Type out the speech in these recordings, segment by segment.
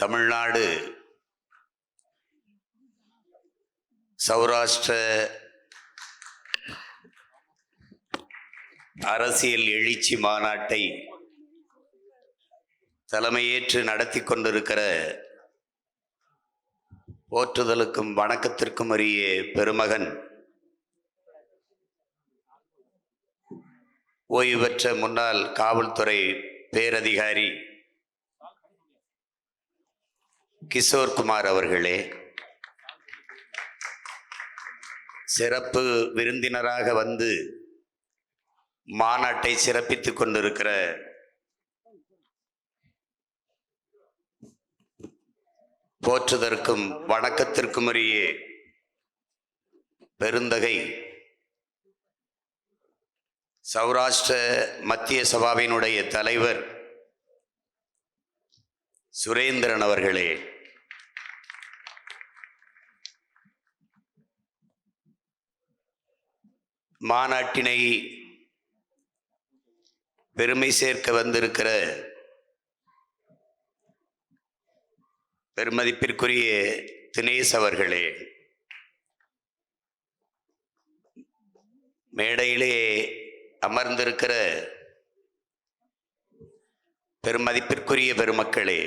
தமிழ்நாடு சௌராஷ்டிர அரசியல் எழுச்சி மாநாட்டை தலைமையேற்று நடத்தி கொண்டிருக்கிற போற்றுதலுக்கும் வணக்கத்திற்கும் உரிய பெருமகன் ஓய்வு பெற்ற முன்னாள் காவல்துறை பேரதிகாரி கிஷோர் குமார் அவர்களே, சிறப்பு விருந்தினராக வந்து மாநாட்டை சிறப்பித்துக் கொண்டிருக்கிற போற்றுதற்கும் வணக்கத்திற்கும் உரிய பெருந்தகை சௌராஷ்டிர மத்திய சபாவினுடைய தலைவர் சுரேந்திரன் அவர்களே, மாநாட்டினை பெருமை சேர்க்க வந்திருக்கிற பெருமதிப்பிற்குரிய தினேஷ் அவர்களே, மேடையிலே அமர்ந்திருக்கிற பெருமதிப்பிற்குரிய பெருமக்களே,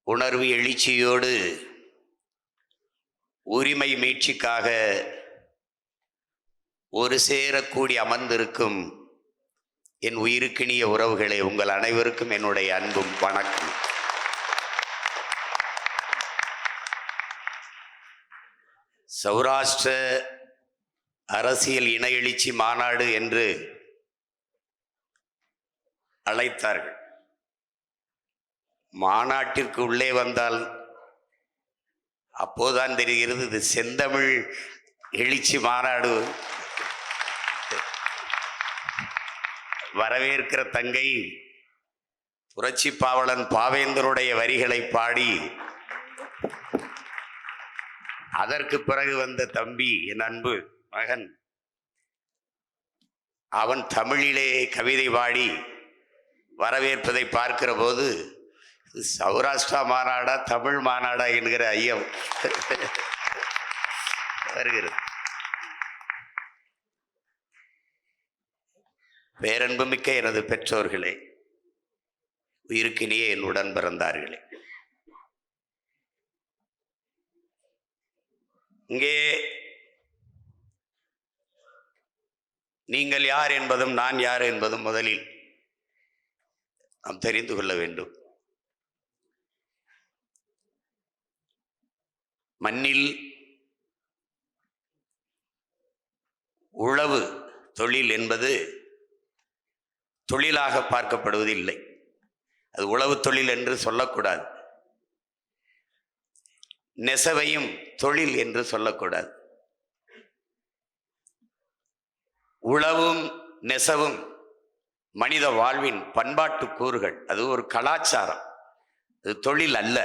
உணர்வு எழுச்சியோடு உரிமை மீட்சிக்காக ஒரு சேரக்கூடி அமர்ந்திருக்கும் என் உயிருக்கினிய உறவுகளே, உங்கள் அனைவருக்கும் என்னுடைய அன்பும் வணக்கம். சௌராஷ்டிர அரசியல் இன எழுச்சி மாநாடு என்று அழைத்தார்கள். மாநாட்டிற்கு உள்ளே வந்தால் அப்போதான் தெரிகிறது இது செந்தமிழ் எழுச்சி மாநாடு. வரவேற்கிற தங்கை புரட்சி பாவலன் பாவேந்தருடைய வரிகளை பாடி, அதற்கு பிறகு வந்த தம்பி என் அன்பு மகன், அவன் தமிழிலே கவிதை பாடி வரவேற்பதை பார்க்கிற போது சௌராஷ்டிரா மாநாடா தமிழ் மாநாடா என்கிற ஐயம் வருகிறது. பேரன்புமிக்க எனது பெற்றோர்களே, உயிருக்கினியே என் உடன் பிறந்தார்களே, இங்கே நீங்கள் யார் என்பதும் நான் யார் என்பதும் முதலில் நாம் தெரிந்து கொள்ள வேண்டும். மண்ணில் உழவு தொழில் என்பது தொழிலாக பார்க்கப்படுவது இல்லை. அது உழவு தொழில் என்று சொல்லக்கூடாது. நெசவையும் தொழில் என்று சொல்லக்கூடாது. உழவும் நெசவும் மனித வாழ்வின் பண்பாட்டு கூறுகள். அது ஒரு கலாச்சாரம், அது தொழில் அல்ல.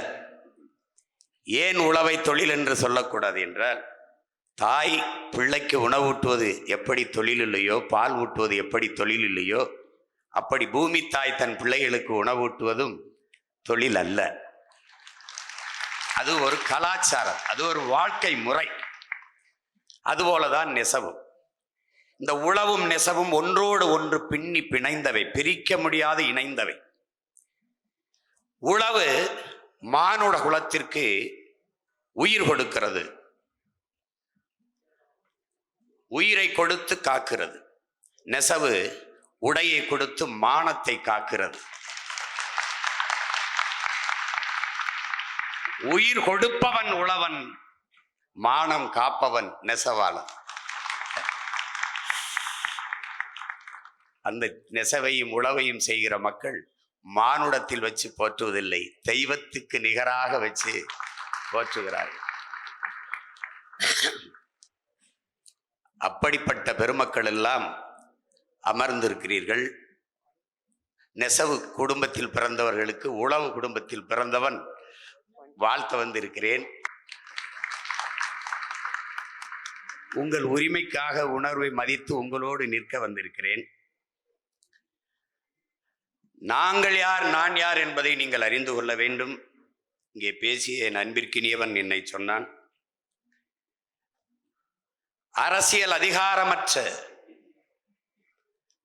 ஏன் உழவை தொழில் என்று சொல்லக்கூடாது என்றால், தாய் பிள்ளைக்கு உணவூட்டுவது எப்படி தொழில் இல்லையோ, பால் ஊட்டுவது எப்படி தொழில் இல்லையோ, அப்படி பூமி தாய் தன் பிள்ளைகளுக்கு உணவூட்டுவதும் தொழில் அல்ல. அது ஒரு கலாச்சாரம், அது ஒரு வாழ்க்கை முறை. அதுபோலதான் நெசவும். இந்த உழவும் நெசவும் ஒன்றோடு ஒன்று பின்னி பிணைந்தவை, பிரிக்க முடியாது இணைந்தவை. உழவு மானுட குலத்திற்கு உயிர் கொடுக்கிறது, உயிரை கொடுத்து காக்கிறது. நெசவு உடையை கொடுத்து மானத்தை காக்கிறது. உயிர் கொடுப்பவன் உழவன், மானம் காப்பவன் நெசவாளன். அந்த நெசவையும் உழவையும் செய்கிற மக்கள் மானுடத்தில் வச்சு போற்றுவதில்லை, தெய்வத்துக்கு நிகராக வச்சு போற்றுகிறார்கள். அப்படிப்பட்ட பெருமக்கள் எல்லாம் அமர்ந்திருக்கிறீர்கள். நெசவு குடும்பத்தில் பிறந்தவர்களுக்கு உழவு குடும்பத்தில் பிறந்தவன் வாழ்த்த வந்திருக்கிறேன். உங்கள் உரிமைக்காக உணர்வை மதித்து உங்களோடு நிற்க வந்திருக்கிறேன். நாங்கள் யார், நான் யார் என்பதை நீங்கள் அறிந்து கொள்ள வேண்டும். இங்கே பேசிய என் அன்பிற்கினியவன் என்னை சொன்னான், அரசியல் அதிகாரமற்ற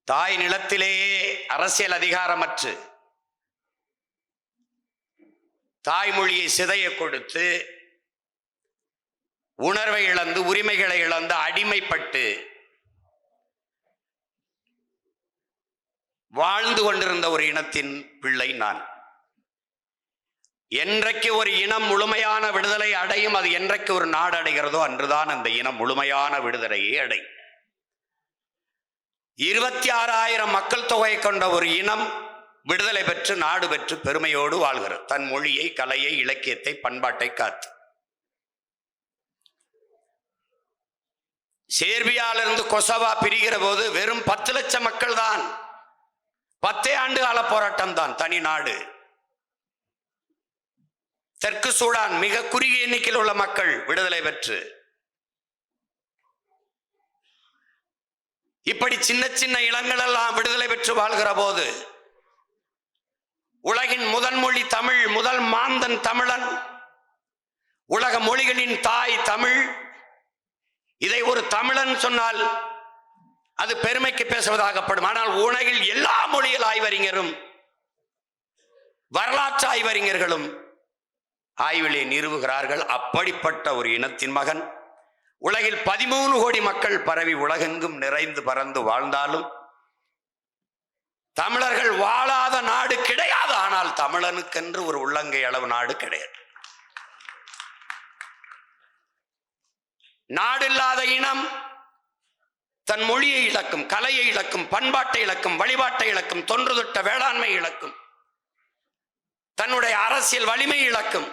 தாய் நிலத்திலேயே அரசியல் அதிகாரமற்று தாய்மொழியை சிதைய கொடுத்து உணர்வை இழந்து உரிமைகளை இழந்து அடிமைப்பட்டு வாழ்ந்து கொண்டிருந்த ஒரு இனத்தின் பிள்ளை நான். என்றைக்கு ஒரு இனம் முழுமையான விடுதலை அடையும், அது என்றைக்கு ஒரு நாடு அடைகிறதோ அன்றுதான் அந்த இனம் முழுமையான விடுதலையை அடையும். 26,000 மக்கள் தொகை கொண்ட ஒரு இனம் விடுதலை பெற்று நாடு பெற்று பெருமையோடு வாழ்கிறது, தன் மொழியை, கலையை, இலக்கியத்தை, பண்பாட்டை காத்து. சேர்பியாவிலிருந்து கொசவா பிரிகிற போது வெறும் 10 லட்சம் மக்கள் தான், 10 ஆண்டு கால போராட்டம் தான், தனி நாடு. தெற்கு சூடான் மிக குறுகிய எண்ணிக்கையில் உள்ள மக்கள் விடுதலை பெற்று. இப்படி சின்ன சின்ன இனங்கள் எல்லாம் விடுதலை பெற்று வாழ்கிற போது உலகின் முதல் மொழி தமிழ், முதல் மாந்தன் தமிழன், உலக மொழிகளின் தாய் தமிழ். இதை ஒரு தமிழன் சொன்னால் அது பெருமைக்கு பேசுவதாகப்படும். ஆனால் உலகில் எல்லா மொழியியல் ஆய்வறிஞரும் வரலாற்று ஆய்வறிஞர்களும் ஆய்விலே நிறுவுகிறார்கள், அப்படிப்பட்ட ஒரு இனத்தின் மகன். உலகில் 13 கோடி மக்கள் பரவி உலகெங்கும் நிறைந்து பறந்து வாழ்ந்தாலும் தமிழர்கள் வாழாத நாடு கிடையாது. ஆனால் தமிழனுக்கென்று ஒரு உள்ளங்கை அளவு நாடு கிடையாது. நாடில்லாத இனம் தன் மொழியை இழக்கும், கலையை இழக்கும், பண்பாட்டை இழக்கும், வழிபாட்டை இழக்கும், தொன்று தொட்ட வேளாண்மை இழக்கும், தன்னுடைய அரசியல் வலிமை இழக்கும்,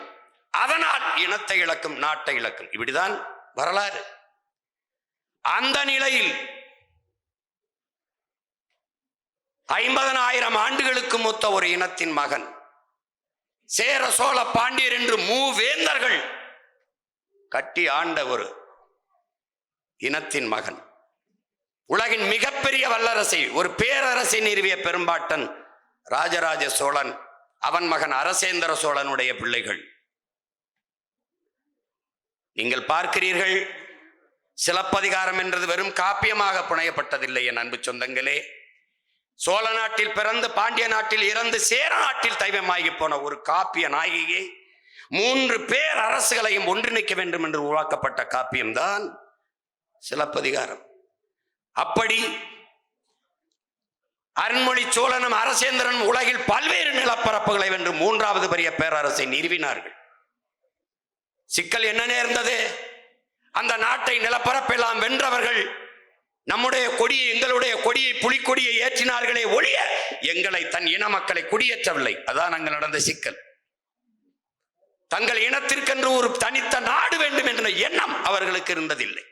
அதனால் இனத்தை இழக்கும், நாட்டை இழக்கும். இப்படிதான் வரலாறு. அந்த நிலையில் 50,000 ஆண்டுகளுக்கு மூத்த ஒரு இனத்தின் மகன், சேர சோழ பாண்டியர் என்று மூவேந்தர்கள் கட்டி ஆண்ட ஒரு இனத்தின் மகன், உலகின் மிகப்பெரிய வல்லரசை, ஒரு பேரரசை நிறுவிய பெரும்பாட்டன் ராஜராஜ சோழன், அவன் மகன் அரசேந்திர சோழனுடைய பிள்ளைகள். நீங்கள் பார்க்கிறீர்கள், சிலப்பதிகாரம் என்றது வெறும் காப்பியமாக புனையப்பட்டதில்லை என் அன்பு சொந்தங்களே. சோழ நாட்டில் பிறந்து பாண்டிய நாட்டில் இறந்து சேர நாட்டில் தெய்வமாகி போன ஒரு காப்பிய நாயகியை 3 பேர் அரசுகளையும் ஒன்றிணைக்க வேண்டும் என்று உருவாக்கப்பட்ட காப்பியம்தான் சிலப்பதிகாரம். அப்படி அருண்மொழி சோழனும் அரசேந்திரனும் உலகில் பல்வேறு நிலப்பரப்புகளை வென்று 3வது பெரிய பேரரசை நிறுவினார்கள். சிக்கல் என்ன நேர்ந்தது? அந்த நாட்டை நிலப்பரப்பெல்லாம் வென்றவர்கள் நம்முடைய கொடியை, எங்களுடைய கொடியை, புலிக்கொடியை ஏற்றினார்களே ஒழிய எங்களை, தன் இன மக்களை குடியேற்றவில்லை. அதான் அங்கு நடந்த சிக்கல். தங்கள் இனத்திற்கென்று ஒரு தனித்த நாடு வேண்டும் என்ற எண்ணம் அவர்களுக்கு இருந்ததில்லை.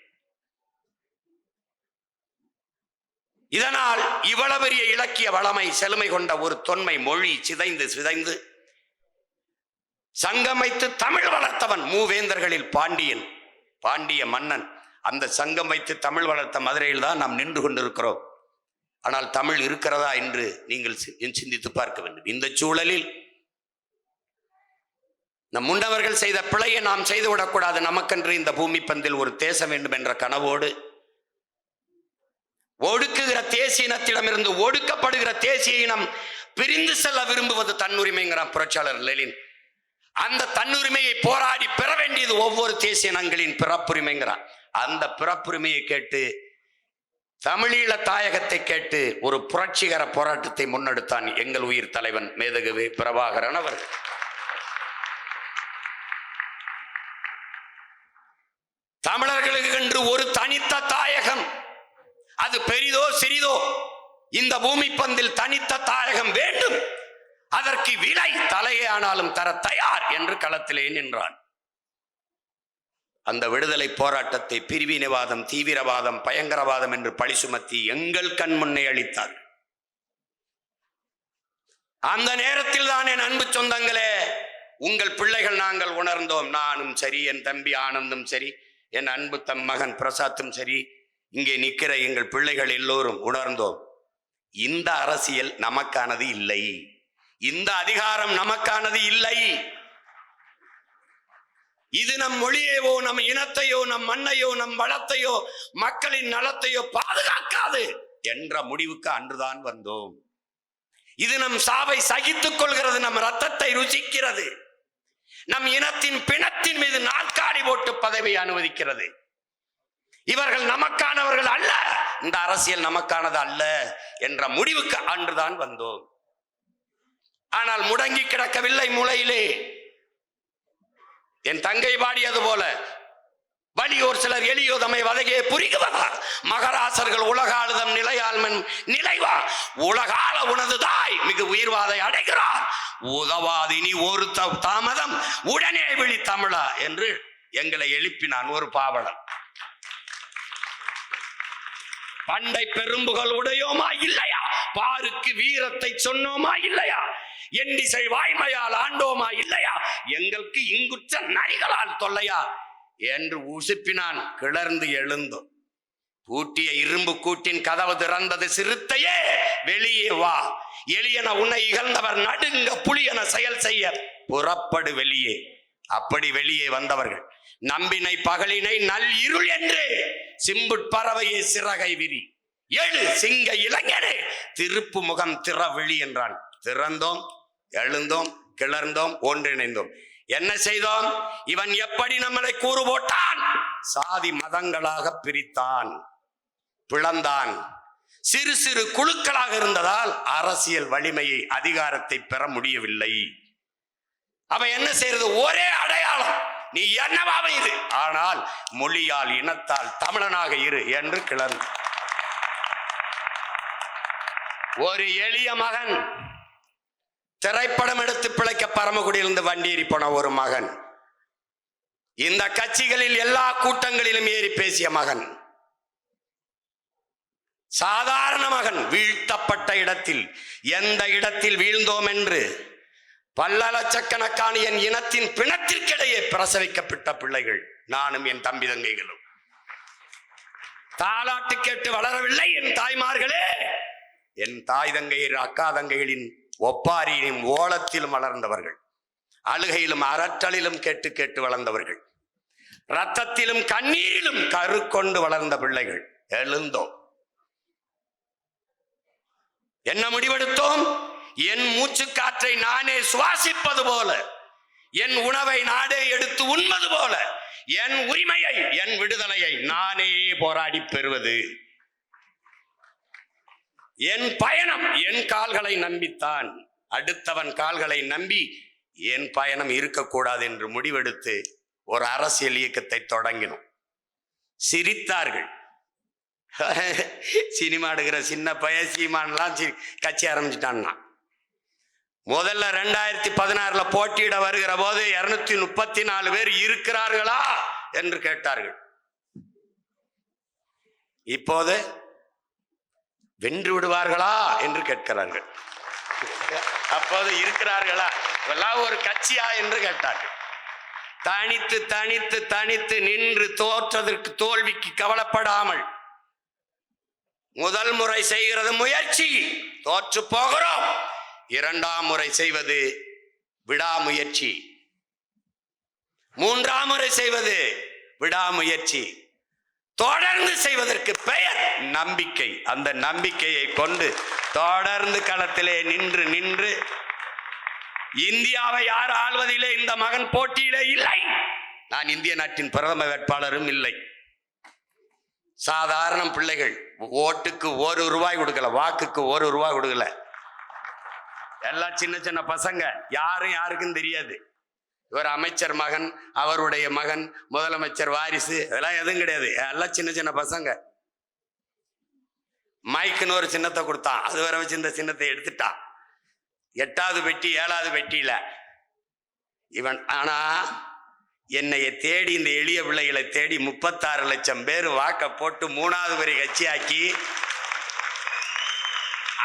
இதனால் இவ்வளவு பெரிய இலக்கிய வளமை, செழுமை கொண்ட ஒரு தொன்மை மொழி சிதைந்து சிதைந்து சங்கம் வைத்து தமிழ் வளர்த்தவன் மூவேந்தர்களில் பாண்டியன், பாண்டிய மன்னன். அந்த சங்கம் வைத்து தமிழ் வளர்த்த மதுரையில் தான் நாம் நின்று கொண்டிருக்கிறோம். ஆனால் தமிழ் இருக்கிறதா என்று நீங்கள் சிந்தித்து பார்க்க வேண்டும். இந்த சூழலில் நம் முன்னவர்கள் செய்த பிழையை நாம் செய்துவிடக்கூடாது. நமக்கென்று இந்த பூமி பந்தில் ஒரு தேசம் வேண்டும் என்ற கனவோடு ஒடுக்குகிற தேசிய இனத்திடமிருந்து ஒடுக்கப்படுகிற தேசிய இனம் பிரிந்து செல்ல விரும்புவது தன்னுரிமைங்கிறான் புரட்சியாளர் லெனின். அந்த தன்னுரிமையை போராடி பெற வேண்டியது ஒவ்வொரு தேசிய இனங்களின் பிறப்புரிமைங்கிறான். அந்த பிறப்புரிமையை கேட்டு, தமிழீழ தாயகத்தை கேட்டு ஒரு புரட்சிகர போராட்டத்தை முன்னெடுத்தான் எங்கள் உயிர் தலைவன் மேதகு பிரபாகரன் அவர்கள். தமிழர்களுக்கு என்று ஒரு தனித்த தாயகம், அது பெரிதோ சிறிதோ, இந்த பூமி பந்தில் தனித்த தாயகம் வேண்டும், அதற்கு விலை தலையே ஆனாலும் தர தயார் என்று களத்திலே நின்றான். அந்த விடுதலை போராட்டத்தை பிரிவினைவாதம், தீவிரவாதம், பயங்கரவாதம் என்று பழி சுமத்தி எங்கள் கண் முன்னே அளித்தார். அந்த நேரத்தில் தான் என் அன்பு சொந்தங்களே, உங்கள் பிள்ளைகள் நாங்கள் உணர்ந்தோம். நானும் சரி, என் தம்பி ஆனந்தும் சரி, என் அன்பு தம் மகன் பிரசாத்தும் சரி, இங்கே நிற்கிற எங்கள் பிள்ளைகள் எல்லோரும் உணர்ந்தோம். இந்த அரசியல் நமக்கானது இல்லை, இந்த அதிகாரம் நமக்கானது இல்லை. இது நம் மொழியையோ நம் இனத்தையோ நம் மண்ணையோ நம் வளத்தையோ மக்களின் நலத்தையோ பாதுகாக்காது என்ற முடிவுக்கு அன்றுதான் வந்தோம். இது நம் சாவை சகித்துக் கொள்கிறது, நம் ரத்தத்தை ருசிக்கிறது, நம் இனத்தின் பிணத்தின் மீது நாற்காலி போட்டு பதவி அனுமதிக்கிறது. இவர்கள் நமக்கானவர்கள் அல்ல, இந்த அரசியல் நமக்கானது அல்ல என்ற முடிவுக்கு அன்றுதான் வந்தோம். ஆனால் முடங்கி கிடக்கவில்லை மூலையிலே. என் தங்கை பாடியது போல, வலியோர் சிலர் எளியோதமை வதகே புரிகுவதா, மகராசர்கள் உலகாளுதம் நிலையாள்மன் நிலைவா, உலகால உனது தாய் மிகு உயிர்வாதை அடைகிறார், உதவாதினி ஒரு தாமதம் உடனே விழி தமிழா என்று எங்களை எழுப்பினான் ஒரு பாவலன். பண்டை பெரும்புகள் உடையோமா இல்லையா, பாருக்கு வீரத்தை சொன்னோமா இல்லையா, எண்டிசை வாய்மையால் ஆண்டோமா இல்லையா, எங்களுக்கு இங்குற்ற நரிகளால் தொல்லையா என்று உசுப்பினான். கிளர்ந்து எழுந்தோம். பூட்டிய இரும்பு கூட்டின் கதவு திறந்தது, சிறுத்தையே வெளியே வா, எளியன உன்னை இகழ்ந்தவர் நடுங்க புலியன செயல் செய்ய புறப்படு வெளியே. அப்படி வெளியே வந்தவர்கள் நம்பினை பகலினை நல் இருள் என்று சிம்புட்பறவையே சிறகை விரி, எழு சிங்க இளைஞனே திருப்பு முகம் திறவிழி என்றான். திறந்தோம், எழுந்தோம், கிளர்ந்தோம், ஒன்றிணைந்தோம். என்ன செய்தோம்? இவன் எப்படி நம்மளை கூறு போட்டான், சாதி மதங்களாக பிரித்தான், பிளந்தான். சிறு சிறு குழுக்களாக இருந்ததால் அரசியல் வலிமையை அதிகாரத்தை பெற முடியவில்லை. அவன் என்ன செய்யறது? ஒரே அடையாளம், நீ என்னவாக இரு, ஆனால் மொழியால் இனத்தால் தமிழனாக இரு என்று கிளர்ந்து. ஒரு எளிய மகன் திரைப்படம் எடுத்து பிழைக்க பரமக்குடியிலிருந்து வண்டி ஏறி போன ஒரு மகன், இந்த கட்சிகளில் எல்லா கூட்டங்களிலும் ஏறி பேசிய மகன், சாதாரண மகன், வீழ்த்தப்பட்ட இடத்தில் எந்த இடத்தில் வீழ்ந்தோம் என்று பல லட்சக்கணக்கான என் இனத்தின் பிணத்திற்கிடையே பிரசவிக்கப்பட்ட பிள்ளைகள், நானும் என் தம்பி தங்கைகளும். தாலாட்டு கேட்டு வளரவில்லை என் தாய்மார்களே, என் தாய் தங்கையர் அக்கா தங்கைகளின் ஒப்பாரியிலும் ஓலத்திலும் வளர்ந்தவர்கள், அழுகையிலும் அரற்றலிலும் கேட்டு கேட்டு வளர்ந்தவர்கள், ரத்தத்திலும் கண்ணீரிலும் கரு கொண்டு வளர்ந்த பிள்ளைகள். எழுந்தோம். என்ன முடிவெடுத்தோம்? என் மூச்சு காற்றை நானே சுவாசிப்பது போல, என் உணவை நானே எடுத்து உண்பது போல, என் உரிமையை என் விடுதலையை நானே போராடி பெறுவது. என் பயணம் என் கால்களை நம்பித்தான், அடுத்தவன் கால்களை நம்பி என் பயணம் இருக்கக்கூடாது என்று முடிவெடுத்து ஒரு அரசியல் இயக்கத்தை தொடங்கினோம். சிரித்தார்கள். சினிமா எடுக்கிற சின்ன பையன் சீமான்லாம் கட்சி ஆரம்பிச்சுட்டான்னா. முதல்ல 2016 போட்டியிட வருகிற போது 234 பேர் இருக்கிறார்களா என்று கேட்டார்கள். இப்போது வென்று விடுவார்களா என்று கேட்கிறார்கள். அப்போது இருக்கிறார்களா, இதெல்லாம் ஒரு கட்சியா என்று கேட்டார்கள். தனித்து தனித்து தனித்து நின்று தோற்றதற்கு தோல்விக்கு கவலைப்படாமல், முதல் முறை செய்கிறது முயற்சி, தோற்று போகிறோம். இரண்டாம் முறை செய்வது விடாமுயற்சி, மூன்றாம் முறை செய்வது விடாமுயற்சி, தொடர்ந்து செய்வதற்கு பெயர் நம்பிக்கை. அந்த நம்பிக்கையை கொண்டு தொடர்ந்து களத்திலே நின்று நின்று இந்தியாவை யார் ஆள்வதிலே இந்த மகன் போட்டியிலே இல்லை. நான் இந்திய நாட்டின் பிரதம வேட்பாளரும் இல்லை. சாதாரண பிள்ளைகள், ஓட்டுக்கு 1 ரூபாய் கொடுக்கல, வாக்குக்கு 1 ரூபாய் கொடுக்கல. எல்லாம் சின்ன சின்ன பசங்க, யாரும் யாருக்கும் தெரியாது. இவர் அமைச்சர் மகன், அவருடைய மகன் முதலமைச்சர் வாரிசு, அதெல்லாம் எதுவும் கிடையாது. எல்லாம் சின்ன சின்ன பசங்க. மைக்குன்னு ஒரு சின்னத்தை கொடுத்தான், அது வர வச்சு இந்த சின்னத்தை எடுத்துட்டான். 8வது பெட்டி 7வது பெட்டியில இவன். ஆனா என்னைய தேடி, இந்த எளிய பிள்ளைகளை தேடி 36 லட்சம் பேர் வாக்க போட்டு 3வது பெரிய கட்சியாக்கி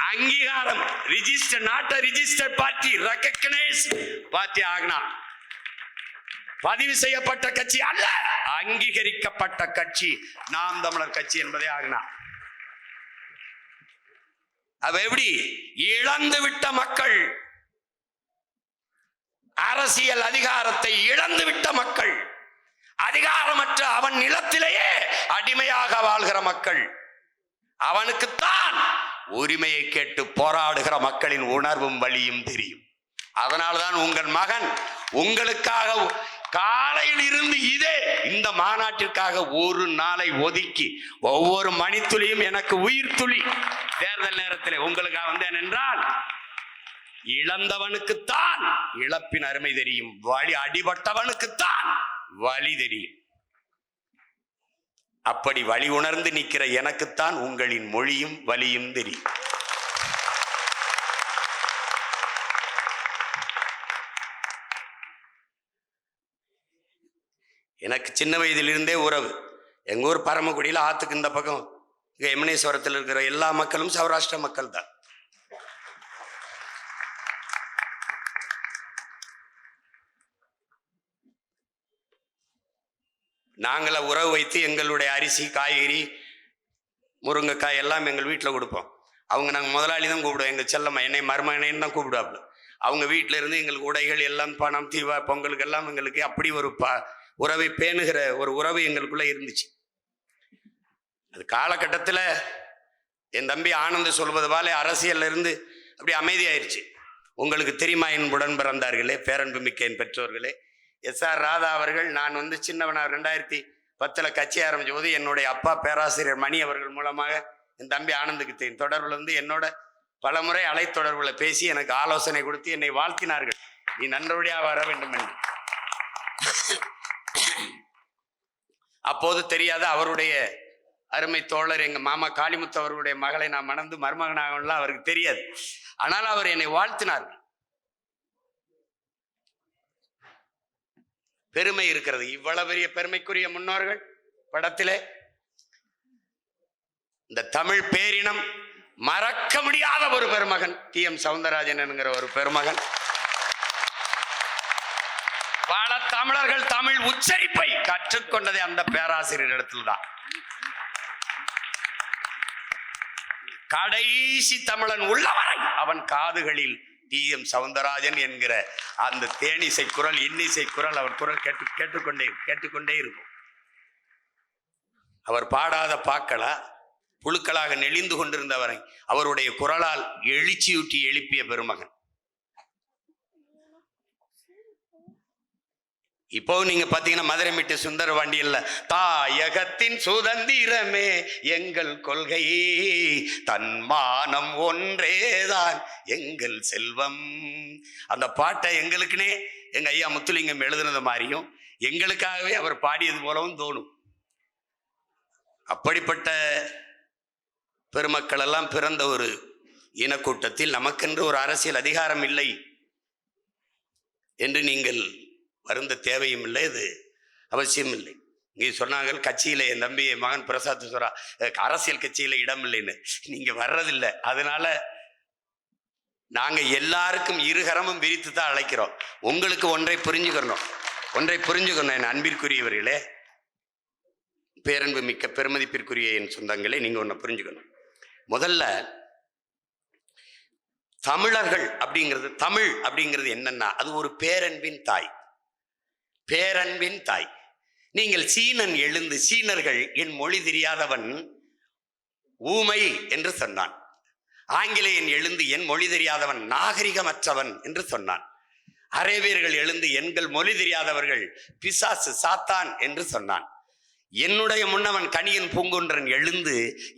அங்கீகாரம், register, not registered party, recognised party ஆகினா. பதிவு செய்யப்பட்ட கட்சி அல்ல. அங்கீகரிக்கப்பட்ட கட்சி நாம் தமிழர் கட்சி என்பதே ஆகினா. அவ எப்படி இழந்து விட்ட மக்கள், அரசியல் அதிகாரத்தை இழந்து விட்ட மக்கள், அதிகாரமற்ற அவன் நிலத்திலேயே அடிமையாக வாழ்கிற மக்கள், அவனுக்குத்தான் உரிமையை கேட்டு போராடுகிற மக்களின் உணர்வும் வலியும் தெரியும். அதனால்தான் உங்கள் மகன் உங்களுக்காக காலையில் இருந்து இந்த மாநாட்டிற்காக ஒரு நாளை ஒதுக்கி ஒவ்வொரு மணித்துளியும் எனக்கு உயிர் துளி தேர்தல் நேரத்தில் உங்களுக்காக வந்தேன் என்றால், இழந்தவனுக்குத்தான் இழப்பின் அருமை தெரியும், வழி அடிபட்டவனுக்குத்தான் வழி தெரியும். அப்படி வழி உணர்ந்து நிற்கிற எனக்குத்தான் உங்களின் மொழியும் வலியும் தெரியும். எனக்கு சின்ன வயதிலிருந்தே உறவு. எங்க ஊர் பரமக்குடியில் ஆத்துக்கு இந்த பக்கம் எமனேஸ்வரத்தில் இருக்கிற எல்லா மக்களும் சௌராஷ்டிர மக்கள் தான். நாங்கள உறவு வைத்து எங்களுடைய அரிசி, காய்கறி, முருங்கைக்காய் எல்லாம் எங்கள் வீட்டில் கொடுப்போம். அவங்க நாங்கள் முதலாளி தான் கூப்பிடுவோம். எங்கள் செல்லம்மா என்னை மருமகனேன்னு தான் கூப்பிடுவாப்புல. அவங்க வீட்டில இருந்து எங்களுக்கு உடைகள் எல்லாம், பணம், தீவா, பொங்கலுக்கு எல்லாம் எங்களுக்கு அப்படி ஒரு உறவை பேணுகிற ஒரு உறவு எங்களுக்குள்ள இருந்துச்சு. அது காலகட்டத்தில் என் தம்பி ஆனந்த் சொல்வது போல அரசியல்ல இருந்து அப்படி அமைதியாயிருச்சு. உங்களுக்கு தெரியுமா என் உடன் பிறந்தார்களே, பேரன்பு மிக்க என் பெற்றோர்களே, SR ராதா அவர்கள், நான் சின்னவனாக 2010 கட்சி ஆரம்பிச்ச போது என்னுடைய அப்பா பேராசிரியர் மணி அவர்கள் மூலமாக என் தம்பி ஆனந்துக்கு தெரியும் தொடர்புல என்னோட பல முறை அலைத்தொடர்புல பேசி எனக்கு ஆலோசனை கொடுத்து என்னை வாழ்த்தினார்கள், நீ நன்றபடியாக வர வேண்டும் என்று. அப்போது தெரியாத அவருடைய அருமை தோழர் எங்க மாமா காளிமுத்து அவர்களுடைய மகளை நான் மணந்து மருமகனாகலாம் அவருக்கு தெரியாது. ஆனால் அவர் என்னை வாழ்த்தினார்கள். பெருமை இருக்கிறது. இவ்வளவு பெரிய பெருமைக்குரிய முன்னோர்கள் படத்திலே இந்த தமிழ் பேரினம் மறக்க முடியாத ஒரு பெருமகன் TM சௌந்தரராஜன் என்கிற ஒரு பெருமகன். பல தமிழர்கள் தமிழ் உச்சரிப்பை கற்றுக்கொண்டதை அந்த பேராசிரியர் இடத்தில் தான். கடைசி தமிழன் உள்ளவரை அவன் காதுகளில் TM சௌந்தரராஜன் என்கிற அந்த தேனிசை குரல், இன்னிசை குரல், அவர் குரல் கேட்டுக்கொண்டே இருக்கும். அவர் பாடாத பாக்களா புழுக்களாக நெளிந்து கொண்டிருந்தவரை அவருடைய குரலால் எழுச்சியூட்டி எழுப்பிய பெருமகன். இப்போ நீங்க பாத்தீங்கன்னா மதுரை மீட்டு சுந்தர வாண்டியல்ல தாயகத்தின் சுதந்திரமே எங்கள் கொள்கையே, தன்மானம் ஒன்றேதான் எங்கள் செல்வம். அந்த பாட்டை எங்களுக்குனே எங்க ஐயா முத்துலிங்கம் எழுதுனது மாதிரியும் எங்களுக்காகவே அவர் பாடியது போலவும் தோணும். அப்படிப்பட்ட பெருமக்கள் எல்லாம் பிறந்த ஒரு இனக்கூட்டத்தில் நமக்கென்று ஒரு அரசியல் அதிகாரம் இல்லை என்று நீங்கள் வருந்த தேவையும் இல்லை, இது அவசியம் இல்லை. இங்கே சொன்னாங்க கட்சியில என் தம்பி மகன் பிரசாத் சொல்றா அரசியல் கட்சியில இடம் இல்லைன்னு. நீங்க வர்றதில்லை, அதனால நாங்க எல்லாருக்கும் இருகரமும் விரித்து தான் அழைக்கிறோம். உங்களுக்கு ஒன்றை புரிஞ்சுக்கணும் என் அன்பிற்குரியவர்களே, பேரன்பு மிக்க பெருமதிப்பிற்குரிய என் சொந்தங்களே, நீங்க ஒன்றை புரிஞ்சுக்கணும். முதல்ல தமிழர்கள் அப்படிங்கிறது, தமிழ் அப்படிங்கிறது என்னன்னா அது ஒரு பேரன்பின் தாய். நீங்கள் சீனன் எழுந்து, சீனர்கள் என் மொழி தெரியாதவன் ஊமை என்று சொன்னான். ஆங்கிலேயன் எழுந்து என் மொழி தெரியாதவன் நாகரிகமற்றவன் என்று சொன்னான். அரேபியர்கள் எழுந்து எங்கள் மொழி தெரியாதவர்கள் பிசாசு, சாத்தான் என்று சொன்னான். என்னுடைய முன்னவன் கணியன் பூங்குன்றன் எழுந்து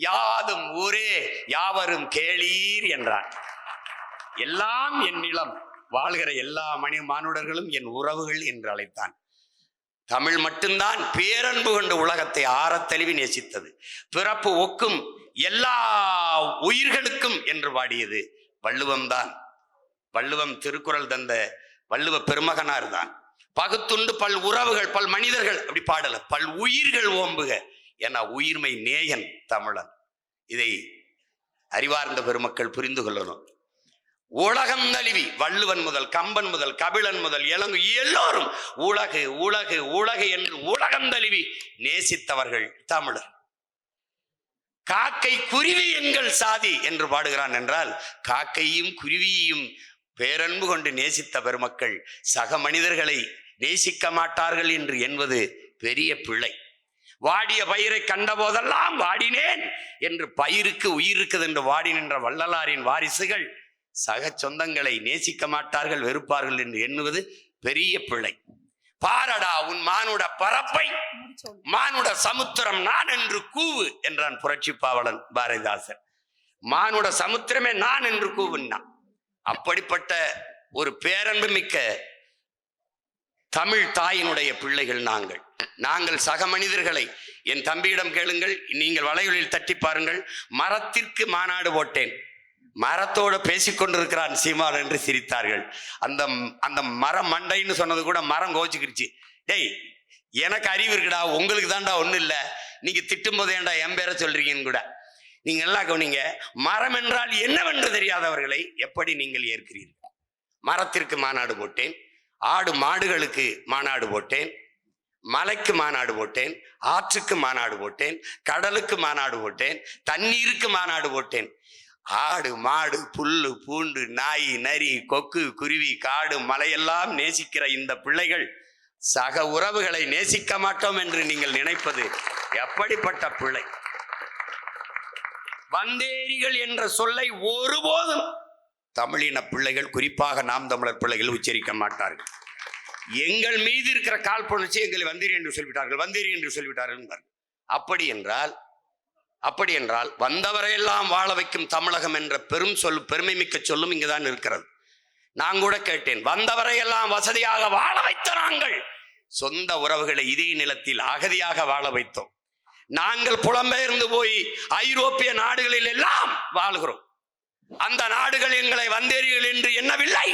யாதும் ஊரே யாவரும் கேளீர் என்றான். எல்லாம் என் நிலம், வாழ்கிற எல்லா மானுடர்களும் என் உறவுகள் என்று அழைத்தான். தமிழ் மட்டும்தான் பேரன்பு கொண்டு உலகத்தை ஆறத்தழுவி நேசித்தது. பிறப்பு ஒக்கும் எல்லா உயிர்களுக்கும் என்று பாடியது வள்ளுவம் தான். வள்ளுவம் திருக்குறள் தந்த வள்ளுவ பெருமகனார் தான். பகுத்துண்டு பல் உறவுகள் பல் மனிதர்கள் அப்படி பாடல, பல் உயிர்கள் ஓம்புக என உயிர்மை நேயன் தமிழன். இதை அறிவார்ந்த பெருமக்கள் புரிந்து கொள்ளணும். உலகம் தழுவி வள்ளுவன் முதல் கம்பன் முதல் கபிலன் முதல் இளங்கு எல்லோரும் உலகு உலகு உலகு என்று உலகம் தழுவி நேசித்தவர்கள் தமிழர். காக்கை குருவி எங்கள் சாதி என்று பாடுகிறான் என்றால் காக்கையும் குருவியையும் பேரன்பு கொண்டு நேசித்த பெருமக்கள் சக மனிதர்களை நேசிக்க மாட்டார்கள் என்று என்பது பெரிய பிழை. வாடிய பயிரை கண்ட போதெல்லாம் வாடினேன் என்று பயிருக்கு உயிர் இருக்குது என்று வாடி நின்ற வள்ளலாரின் வாரிசுகள் சக சொந்தங்களை நேசிக்க மாட்டார்கள், வெறுப்பார்கள் என்று எண்ணுவது பெரிய பிழை. பாரடா உன் மானுட பரப்பை, மானுட சமுத்திரம் நான் என்று கூவு என்றான் புரட்சி பாவலன் பாரதிதாசன். மானுட சமுத்திரமே நான் என்று கூவுன்னா. அப்படிப்பட்ட ஒரு பேரன்பு மிக்க தமிழ் தாயினுடைய பிள்ளைகள் நாங்கள் சக மனிதர்களை, என் தம்பியிடம் கேளுங்கள், நீங்கள் வலைகளில் தட்டி பாருங்கள். மரத்திற்கு மாநாடு போட்டேன், மரத்தோடு பேசிக்கொண்டிருக்கிறான் சீமான் என்று சிரித்தார்கள். அந்த மரம் மண்டைன்னு சொன்னது கூட மரம் கோச்சுக்கிடுச்சு. டேய், எனக்கு அறிவு இருக்குடா, உங்களுக்கு தான்டா ஒன்றும் இல்லை, நீங்க திட்டும் போது ஏன்டா என் பேரை சொல்றீங்கன்னு கூட. நீங்க எல்லாம் கவனிங்க, மரம் என்றால் என்னவென்று தெரியாதவர்களை எப்படி நீங்கள் ஏற்கிறீர்கள்? மரத்திற்கு மாநாடு போட்டேன், ஆடு மாடுகளுக்கு மாநாடு போட்டேன், மலைக்கு மாநாடு போட்டேன், ஆற்றுக்கு மாநாடு போட்டேன், கடலுக்கு மாநாடு போட்டேன், தண்ணீருக்கு மாநாடு போட்டேன். ஆடு மாடு புல்லு பூண்டு நாய் நரி கொக்கு குருவி காடு மலையெல்லாம் நேசிக்கிற இந்த பிள்ளைகள் சக உறவுகளை நேசிக்க மாட்டோம் என்று நீங்கள் நினைப்பது எப்படிப்பட்ட பிள்ளை? வந்தேரிகள் என்ற சொல்லை ஒருபோதும் தமிழின பிள்ளைகள், குறிப்பாக நாம் தமிழர் பிள்ளைகள் உச்சரிக்க மாட்டார்கள். எங்கள் மீது இருக்கிற காழ்ப்புணர்ச்சி எங்களை வந்தேரி என்று சொல்லிவிட்டார்கள், வந்தேரி என்று சொல்லிவிட்டார்கள். அப்படி என்றால் வந்தவரையெல்லாம் வாழ வைக்கும் தமிழகம் என்ற பெருமை மிக்க சொல்லும் இங்குதான் இருக்கிறது. நான் கூட கேட்டேன், வந்தவரையெல்லாம் வசதியாக வாழ வைத்த நாங்கள் சொந்த உறவுகளை இதே நிலத்தில் அகதியாக வாழ வைத்தோம். நாங்கள் புலம்பெயர்ந்து போய் ஐரோப்பிய நாடுகளில் எல்லாம் வாழ்கிறோம். அந்த நாடுகள் எங்களை வந்தேரிகள் என்று எண்ணவில்லை.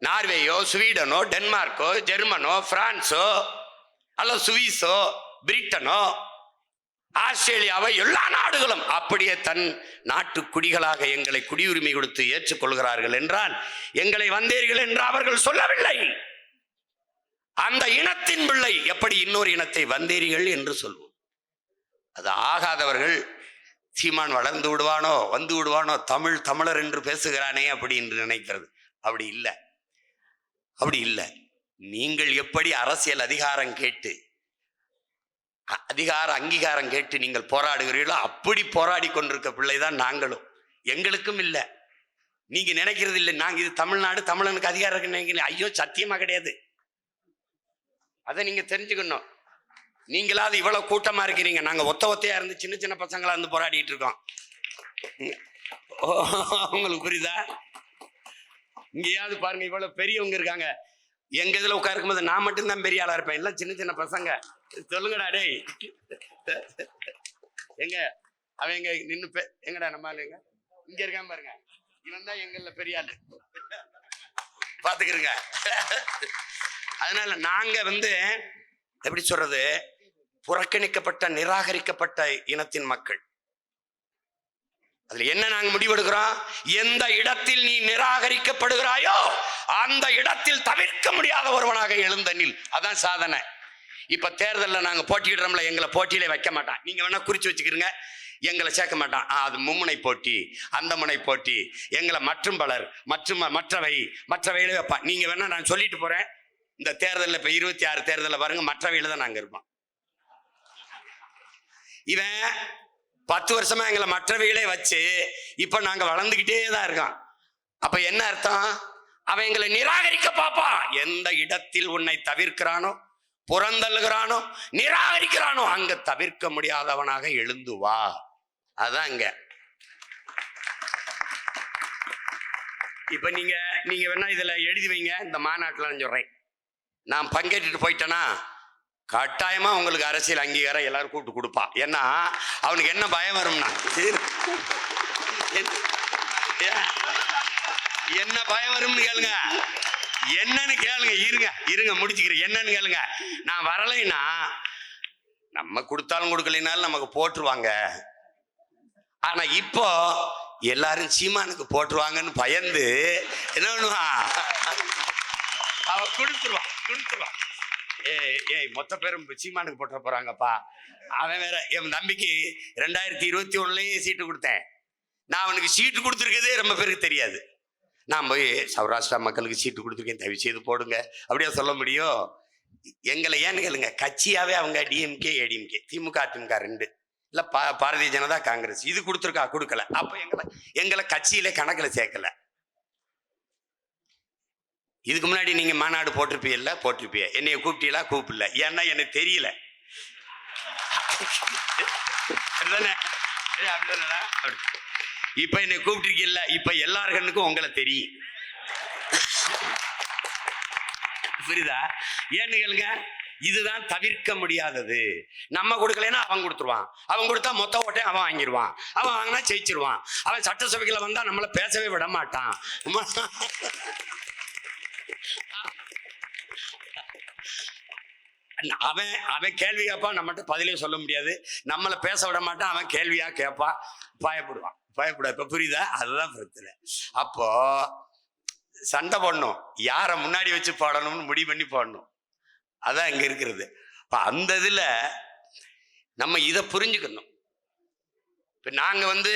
நார்வேயோ ஸ்வீடனோ டென்மார்க்கோ ஜெர்மனோ பிரான்சோ அல்லது சுவிஸோ பிரிட்டனோ ஆஸ்திரேலியாவை எல்லா நாடுகளும் அப்படியே தன் நாட்டு குடிகளாக எங்களை குடியுரிமை கொடுத்து ஏற்றுக்கொள்கிறார்கள் என்றால் எங்களை வந்தேரிகள் என்று அவர்கள் சொல்லவில்லை. அந்த இனத்தின் பிள்ளை எப்படி இன்னொரு இனத்தை வந்தேரிகள் என்று சொல்வோம்? அது ஆகாதவர்கள் சீமான் வளர்ந்து விடுவானோ வந்து விடுவானோ, தமிழர் என்று பேசுகிறானே அப்படி என்று நினைக்கிறது. அப்படி இல்லை. நீங்கள் எப்படி அரசியல் அதிகாரம் கேட்டு அங்கீகாரம் கேட்டு நீங்கள் போராடுகிறீர்களோ அப்படி போராடி கொண்டிருக்க பிள்ளைதான் நாங்களும். எங்களுக்கும் இல்லை, நீங்க நினைக்கிறது இல்லை நாங்க இது தமிழ்நாடு, தமிழனுக்கு அதிகாரம் இருக்கு. ஐயோ, சத்தியமா கிடையாது. அதை நீங்க தெரிஞ்சுக்கணும். நீங்களாவது இவ்வளவு கூட்டமா இருக்கிறீங்க, நாங்க ஒத்தையா இருந்து சின்ன சின்ன பசங்களா இருந்து போராடிட்டு இருக்கோம். உங்களுக்கு புரியுதா? இங்கேயாவது பாருங்க, இவ்வளவு பெரியவங்க இருக்காங்க. எங்க இதுல உட்காருக்கும் போது நான் மட்டும்தான் பெரிய ஆளா இருப்பேன், எல்லாம் சின்ன சின்ன பசங்க. சொல்லுங்கடா டேய், எங்க அவன் எங்க நின்னு எங்கடா நம்ம ஆளுங்க இங்க இருக்காம பாருங்க, இவன் தான் எங்கள்ல பெரிய ஆளு, பாத்துக்கிறங்க. அதனால நாங்க எப்படி சொல்றது, புறக்கணிக்கப்பட்ட நிராகரிக்கப்பட்ட இனத்தின் மக்கள். அதுல என்ன நாங்க முடிவெடுக்கிறோம்? எந்த இடத்தில் நீ நிராகரிக்கப்படுகிறாயோ அந்த இடத்தில் தவிர்க்க முடியாத ஒருவனாக எழுந்தனில், அதான் சாதனை. இப்ப தேர்தலில் நாங்க போட்டியிடுறோம்ல, எங்களை போட்டியிலே வைக்க மாட்டான். நீங்க வேணா குறிச்சு வச்சுக்கிறீங்க, எங்களை சேர்க்க மாட்டான். அது மும்முனை போட்டி, அந்த முனை போட்டி, எங்களை மற்றும் பலர் மற்றவையில வைப்பான். நீங்க வேணா நான் சொல்லிட்டு போறேன், இந்த தேர்தலில் இப்ப 26 தேர்தலில் பாருங்க, மற்றவையில தான் நாங்க இருப்போம். இவன் 10 வருஷமா எங்களை மற்றவைகளே வச்சு இப்ப நாங்க வளர்ந்துகிட்டே தான் இருக்கோம். அப்ப என்ன அர்த்தம்? அவன் எங்களை நிராகரிக்க பாப்பான். எந்த இடத்தில் உன்னை தவிர்க்கிறானோ, புறந்தள்ளுகிறானோ, நிராகரிக்கிறானோ அங்க தவிர்க்க முடியாதவனாக எழுந்து வா. அதான் இங்க. இப்ப நீங்க வேணா இதுல எழுதி வைங்க, இந்த மாநாட்டுல சொல்றேன், நான் பங்கேற்றுட்டு போயிட்டேன்னா கட்டாயமா உங்களுக்கு அரசியல் அங்கீகாரம் எல்லாரும் கூப்பிட்டு கொடுப்பான். ஏன்னா அவனுக்கு என்ன பயம் வரும்னா, என்ன பயம் வரும்னு கேளுங்க, என்னன்னு கேளுங்க. இருங்க முடிச்சுக்கிறேன். என்னன்னு கேளுங்க. நான் வரலைன்னா நம்ம கொடுத்தாலும் கொடுக்கலைனாலும் நமக்கு போட்டுருவாங்க. ஆனா இப்போ எல்லாரும் சீமானுக்கு போட்டுருவாங்கன்னு பயந்து என்ன பண்ணுவான், அவன் கொடுத்துருவான். ஏய் மொத்த பேரும் சீமானுக்கு போட்டுற போறாங்கப்பா. அவன் வேற, என் தம்பிக்கு 2021லயே சீட்டு கொடுத்தேன். நான் அவனுக்கு சீட்டு கொடுத்துருக்கதே ரொம்ப பேருக்கு தெரியாது. நான் போய் சௌராஷ்டிரா மக்களுக்கு சீட்டு கொடுத்துருக்கேன், தயவு செய்து போடுங்க அப்படியே சொல்ல முடியும்? எங்களை ஏன்னு கேளுங்க, கட்சியாவே அவங்க டிஎம்கே ஏடிஎம்கே, திமுக அதிமுக 2 இல்ல பாரதிய ஜனதா காங்கிரஸ், இது கொடுத்துருக்கா கொடுக்கல. அப்ப எங்களை கட்சியில கணக்குல சேர்க்கல. இதுக்கு முன்னாடி நீங்க மாநாடு போட்டிருப்பீங்க, என்னைய கூப்பிட்டீங்களா? கூப்பிடல. ஏன்னா எனக்கு தெரியல. இப்ப என்னை கூப்பிட்டிருக்கீல்ல, இப்ப எல்லாருக்கும் உங்களை தெரியும். புரியுதா? ஏன்னு கேளுங்க, இதுதான் தவிர்க்க முடியாதது. நம்ம கொடுக்கலன்னா அவன் கொடுத்துருவான், அவன் கொடுத்தா மொத்த ஓட்டையும் அவன் வாங்கிடுவான், அவன் வாங்கினா ஜெயிச்சிருவான், அவன் சட்டசபைக்குள்ள வந்தா நம்மள பேசவே விட மாட்டான். அவன் கேள்வி கேட்பான், நம்மகிட்ட பதிலே சொல்ல முடியாது, நம்மளை பேச விட மாட்டான், அவன் கேள்வியா கேட்பான், பயப்படுவான். இப்ப புரியுதா? அதுதான் பிரச்சனை. அப்போ சண்டை போடணும், யாரை முன்னாடி வச்சு பாடணும்னு முடிவு பண்ணி பாடணும். அதான் இங்க இருக்கிறது. அந்த இதுல நம்ம இதை புரிஞ்சுக்கணும். இப்ப நாங்க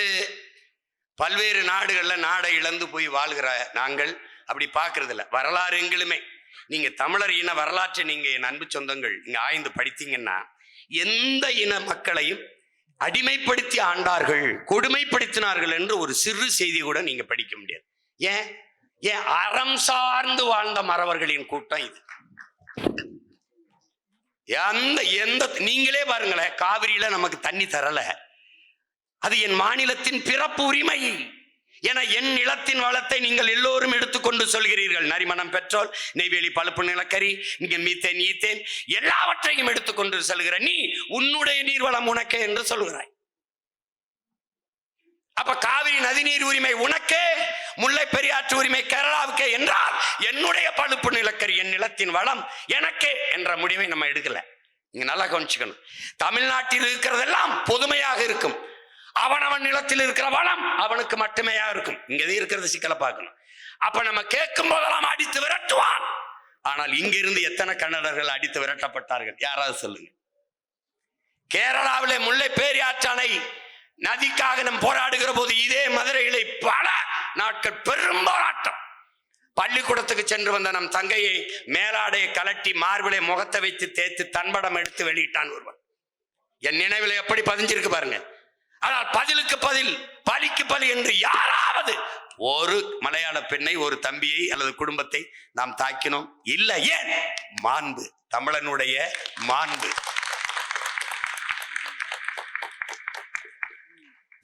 பல்வேறு நாடுகள்ல நாடை இழந்து போய் வாழ்கிற நாங்கள் அப்படி பாக்குறது இல்லை. வரலாறு எங்களுமே, நீங்க தமிழர் இன வரலாற்றை நீங்க என் அன்பு சொந்தங்கள் இங்க ஆய்ந்து படித்தீங்கன்னா, எந்த இன மக்களையும் அடிமைப்படுத்தி ஆண்டார்கள், கொடுமைப்படுத்தினார்கள் என்று ஒரு சிறு செய்தி கூட நீங்க படிக்க முடியாது. ஏன் அறம் சார்ந்து வாழ்ந்த மறவர்களின் கூட்டம் இது. நீங்களே பாருங்களேன், காவிரியில நமக்கு தண்ணி தரல, அது என் மாநிலத்தின் பிறப்பு உரிமை என என் நிலத்தின் வளத்தை நீங்கள் எல்லோரும் எடுத்துக்கொண்டு சொல்கிறீர்கள். நரிமணம், பெட்ரோல், நெய்வேலி பழுப்பு நிலக்கரி, இங்க மீத்தேன், ஈத்தேன் எல்லாவற்றையும் எடுத்துக்கொண்டு சொல்கிற நீ உன்னுடைய நீர்வளம் உனக்கே என்று சொல்கிறாய். அப்ப காவிரி நதிநீர் உரிமை உனக்கே, முல்லை பெரியாற்று உரிமை கேரளாவுக்கே என்றால் என்னுடைய பழுப்பு நிலக்கரி, என் நிலத்தின் வளம் எனக்கே என்ற முடிவை நம்ம எடுக்கல. நீங்க நல்லா கவனிச்சுக்கணும். தமிழ்நாட்டில் இருக்கிறதெல்லாம் பொதுமையாக இருக்கும், அவனவன் நிலத்தில் இருக்கிற வளம் அவனுக்கு மட்டுமே இருக்கும். இங்க இருக்கிறது சிக்கலை பார்க்கணும். அப்ப நம்ம கேட்கும் போதெல்லாம் அடித்து விரட்டுவான். ஆனால் இங்கிருந்து எத்தனை கன்னடர்கள் அடித்து விரட்டப்பட்டார்கள்? யாராவது சொல்லுங்க. கேரளாவிலே முல்லை பெரியாற்று அணை நதிக்காக நாம் போராடுகிற போது இதே மதுரையிலே பல நாட்கள் பெரும் போராட்டம். பள்ளிக்கூடத்துக்கு சென்று வந்த நம் தங்கையை மேலாடையை கலட்டி மார்பிலை முகத்தை வைத்து தேய்த்து தன்படம் எடுத்து வெளியிட்டான் ஒருவன். என் நினைவில் எப்படி பதிஞ்சிருக்கு பாருங்க. ஆனால் பதிலுக்கு பதில், பலிக்கு பலி என்று யாராவது ஒரு மலையாள பெண்ணை, ஒரு தம்பியை அல்லது குடும்பத்தை நாம் தாக்கினோம்? இல்லை. ஏன்? மாண்பு, தமிழனுடைய மாண்பு.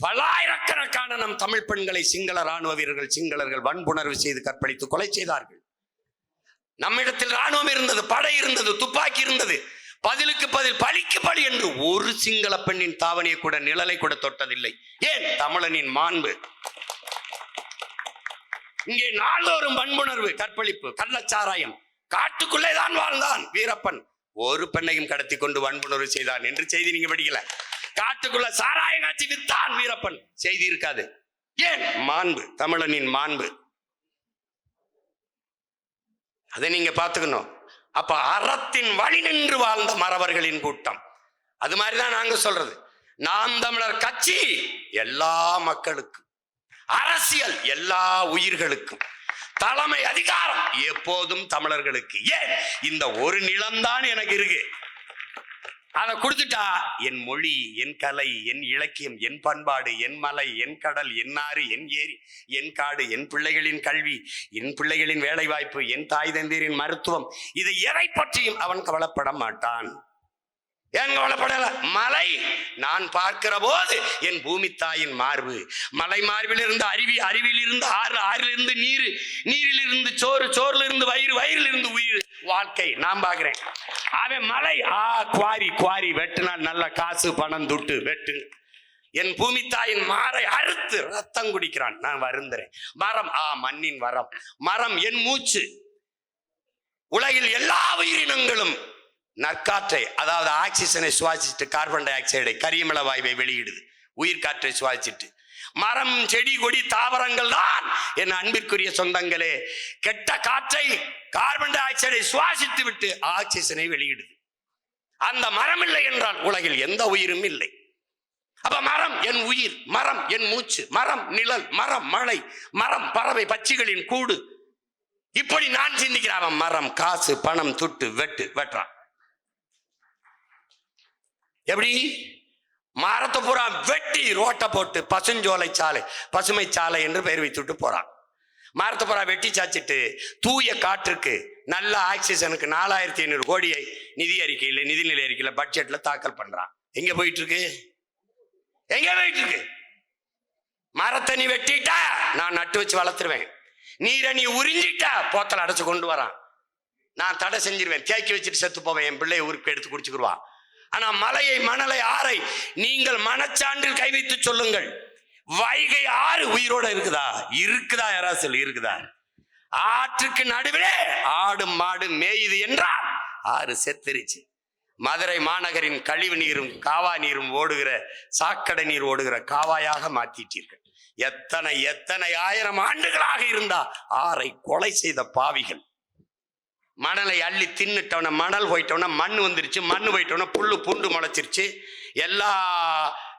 பல்லாயிரக்கணக்கான நம் தமிழ் பெண்களை சிங்கள ராணுவ வீரர்கள், சிங்களர்கள் வன்புணர்வு செய்து கற்பழித்து கொலை செய்தார்கள். நம்மிடத்தில் ராணுவம் இருந்தது, படை இருந்தது, துப்பாக்கி இருந்தது. பதிலுக்கு பதில், பலிக்கு பலி என்று ஒரு சிங்கள பெண்ணின் தாவணியை கூட, நிழலை கூட தொட்டதில்லை. ஏன்? தமிழனின் மாண்பு. இங்கே நாள்தோறும் வன்புணர்வு, கற்பழிப்பு, கள்ளச்சாராயம். காட்டுக்குள்ளே தான் வாழ்ந்தான் வீரப்பன், ஒரு பெண்ணையும் கடத்தி கொண்டு வன்புணர்வு செய்தான் என்று செய்தி நீங்க படிக்கல. காட்டுக்குள்ள சாராயம் காட்சி வித்தான் வீரப்பன், செய்தி இருக்காது. ஏன்? மாண்பு, தமிழனின் மாண்பு. அதை நீங்க பார்த்துக்கணும். அப்ப அறத்தின் வழி நின்று வாழ்ந்த மறவர்களின் கூட்டம். அது மாதிரிதான் நாங்க சொல்றது. நாம் தமிழர் கட்சி எல்லா மக்களுக்கும், அரசியல் எல்லா உயிர்களுக்கும், தலைமை அதிகாரம் எப்போதும் தமிழர்களுக்கு. ஏன்? இந்த ஒரு நிலம்தான் எனக்கு இருக்கு, அதை கொடுத்துட்டா என் மொழி, என் கலை, என் இலக்கியம், என் பண்பாடு, என் மலை, என் கடல், என் ஆறு, என் ஏரி, என் காடு, என் பிள்ளைகளின் கல்வி, என் பிள்ளைகளின் வேலை வாய்ப்பு, என் தாய் தந்தையரின் மருத்துவம், இதை எதை பற்றியும் அவன் கவலைப்பட மாட்டான். ஏன் கவலைப்படல? மலை நான் பார்க்கிற போது என் பூமி தாயின் மார்பு, மலை மார்பில் இருந்து அருவி, அருவியில் இருந்து ஆறு, ஆறில் இருந்து நீர், நீரில் இருந்து சோறு, சோறுல இருந்து வயிறு, வயிறில் இருந்து உயிர், வாழ்க்கை நான் பார்க்கிறேன். அவன் மலை குவாரி, குவாரி வெட்டினால் நல்ல காசு பணம் துட்டு வெட்டு. என் பூமி தாயின் மாரை அறுத்து ரத்தம் குடிக்கிறான், நான் வருந்துறேன். மரம் மண்ணின் வரம், மரம் என் மூச்சு. உலகில் எல்லா உயிரினங்களும் நற்காற்றை, அதாவது ஆக்சிஜனை சுவாசிச்சுட்டு கார்பன் டை ஆக்சைடை, கரியமில வாயுவை வெளியிடுது. உயிர் காற்றை சுவாசிச்சுட்டு மரம், செடி, கொடி, தாவரங்கள் தான் என் அன்பிற்குரிய சொந்தங்களே கெட்ட காற்றை, கார்பன் டை ஆக்சைடை சுவாசித்து விட்டு ஆக்சிஜனை வெளியிடுது. அந்த மரம் இல்லை என்றால் உலகில் எந்த உயிரும் இல்லை. அப்ப மரம் என் உயிர், மரம் என் மூச்சு, மரம் நிழல், மரம் மழை, மரம் பறவை பட்சிகளின் கூடு. இப்படி நான் சிந்திக்கிறேன். மரம் காசு, பணம், துட்டு, வெட்டுறான். எப்படி? மரத்தை பூரா வெட்டி ரோட்டை போட்டு பசுஞ்சோலை சாலை, பசுமை சாலை என்று பெயர் வைத்துட்டு போறான். மரத்தை பூரா வெட்டி சாச்சிட்டு தூய காற்றுக்கு, நல்ல ஆக்சிஜனுக்கு 4500 கோடியை நிதிநிலை அறிக்கையில பட்ஜெட்ல தாக்கல் பண்றான். எங்க போயிட்டு இருக்கு? மரத்தை நீ வெட்டிட்டா நான் நட்டு வச்சு வளர்த்துருவேன். நீரை நீ உறிஞ்சிட்டா போத்தல் அடைச்சு கொண்டு வரான். நான் தடை செஞ்சிருவேன், தேக்கி வச்சுட்டு செத்து போவேன். என் பிள்ளைய ஊருக்கு எடுத்து குடிச்சுக்கிடுவான். ஆனா மலையை, மணலை, ஆறை நீங்கள் மனச்சான்றில் கை வைத்து சொல்லுங்கள். வைகை ஆறு உயிரோட இருக்குதா? யாராவது சொல்லு, இருக்குதா? ஆற்றுக்கு நடுவிலே ஆடு மாடு மேயுது என்றால் ஆறு செத்துருச்சு. மதுரை மாநகரின் கழிவு நீரும் காவா நீரும் ஓடுகிற, சாக்கடை நீர் ஓடுகிற காவாயாக மாற்றிட்டீர்கள். எத்தனை ஆயிரம் ஆண்டுகளாக இருந்தா ஆறை கொலை செய்த பாவிகள். மணலை அள்ளி தின்னுட்டவன, மணல் போயிட்டவன மண் வந்துருச்சு, மண் போயிட்டவன புல்லு பூண்டு முளைச்சிருச்சு. எல்லா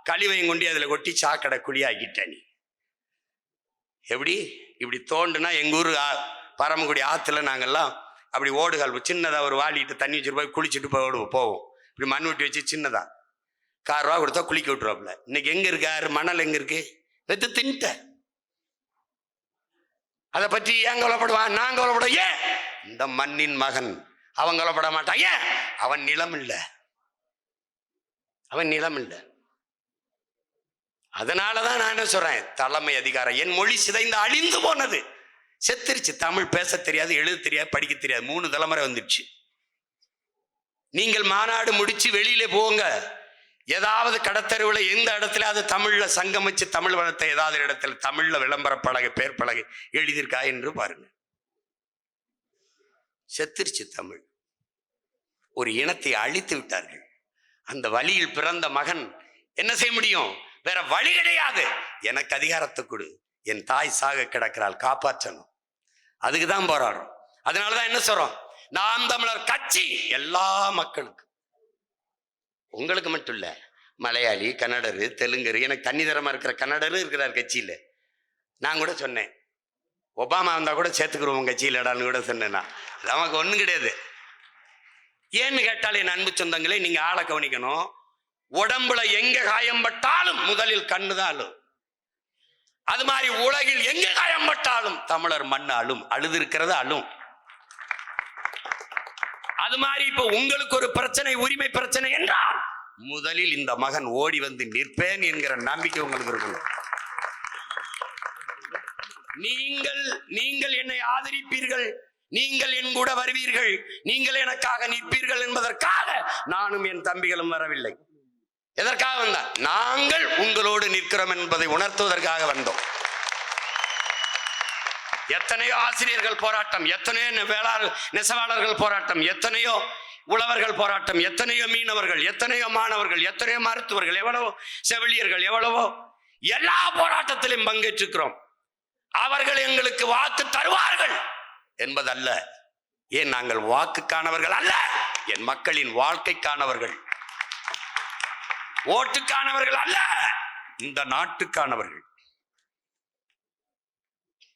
கழிவையும் கொண்டு அதுல கொட்டி சாக்கடை குழியாக்கிட்ட. நீ எப்படி இப்படி தோண்டுனா? எங்க ஊர் பரமக்குடி ஆத்துல நாங்கெல்லாம் அப்படி ஓடுகால் சின்னதா ஒரு வாளிட்டு தண்ணி வச்சுட்டு போய் குளிச்சுட்டு போவோம். இப்படி மண் வெட்டி வச்சு சின்னதா ₹1 கொடுத்தா குளிக்க விட்டுருவாப்புல. இன்னைக்கு எங்க இருக்காரு? மணல் எங்க இருக்கு? வெத்து தின்ட்ட. அதை பற்றி ஏன் கவலைப்படுவான்? நான் கவலைப்படுவேன். ஏன்? இந்த மண்ணின் மகன். அவன் கவலைப்பட மாட்டான். ஏன்? அவன் நிலம் இல்லை. அதனாலதான் நான் என்ன சொல்றேன், தலைமை அதிகாரம். என் மொழி சிதைந்து அழிந்து போனது, செத்துருச்சு. தமிழ் பேச தெரியாது, எழுத தெரியாது, படிக்க தெரியாது. 3 தலைமுறை வந்துடுச்சு. நீங்கள் மாநாடு முடிச்சு வெளியில போங்க, ஏதாவது கடத்தருவில் எந்த இடத்துல அது தமிழ்ல சங்கமிச்சு தமிழ் வளத்தை ஏதாவது இடத்துல தமிழ்ல விளம்பர பலகை, பேர் பலகை எழுதியிருக்கா என்று பாருங்க. செத்துருச்சு தமிழ். ஒரு இனத்தை அழித்து விட்டார்கள். அந்த வழியில் பிறந்த மகன் என்ன செய்ய முடியும்? வேற வழி கிடையாது. எனக்கு அதிகாரத்தை கொடு, என் தாய் சாக கிடக்கிறாள், காப்பாற்றணும். அதுக்குதான் போராடுறோம். அதனாலதான் என்ன சொல்றோம், நாம் தமிழர் கட்சி எல்லா மக்களுக்கும், உங்களுக்கு மட்டும் இல்ல. மலையாளி, கன்னடரு, தெலுங்கரு, எனக்கு தண்ணி தரமா இருக்கிற கன்னடரு இருக்கிறார் கட்சியில. நான் கூட சொன்னேன், ஒபாமா வந்தா கூட சேர்த்துக்கிறோம் கட்சியிலடான்னு கூட சொன்னேன்னா. நமக்கு ஒண்ணும் கிடையாது. ஏன்னு கேட்டால் என் அன்பு சொந்தங்களே, நீங்க ஆளை கவனிக்கணும். உடம்புல எங்க காயம்பட்டாலும் முதலில் கண்ணுதான் அழும். அது மாதிரி உலகில் எங்க காயம்பட்டாலும் தமிழர் மண் அழும். அழுது இருக்கிறது அழும். அது மாதிரி இப்ப உங்களுக்கு ஒரு பிரச்சனை, உரிமை பிரச்சனை என்றால் முதலில் இந்த மகன் ஓடி வந்து நிற்பேன் என்கிற நம்பிக்கை உங்களுக்கு இருக்கணும். நீங்கள் என்னை ஆதரிப்பீர்கள், நீங்கள் என் கூட வருவீர்கள், நீங்கள் எனக்காக நிற்பீர்கள் என்பதற்காக நானும் என் தம்பிகளும் வரவில்லை. எதற்காக வந்தார்? நாங்கள் உங்களோடு நிற்கிறோம் என்பதை உணர்த்துவதற்காக வந்தோம். எத்தனையோ ஆசிரியர்கள் போராட்டம், எத்தனையோ நெசவாளர்கள் போராட்டம், எத்தனையோ உழவர்கள் போராட்டம், எத்தனையோ மீனவர்கள், எத்தனையோ மாணவர்கள், எத்தனையோ மருத்துவர்கள், எவ்வளவோ செவிலியர்கள், எவ்வளவோ எல்லா போராட்டத்திலும் பங்கேற்றிருக்கிறோம். அவர்கள் எங்களுக்கு வாக்கு தருவார்கள் என்பதல்ல. ஏன் நாங்கள் வாக்குக்கானவர்கள் அல்ல, என் மக்களின் வாழ்க்கைக்கானவர்கள், ஓட்டுக்கானவர்கள் அல்ல, இந்த நாட்டுக்கானவர்கள்.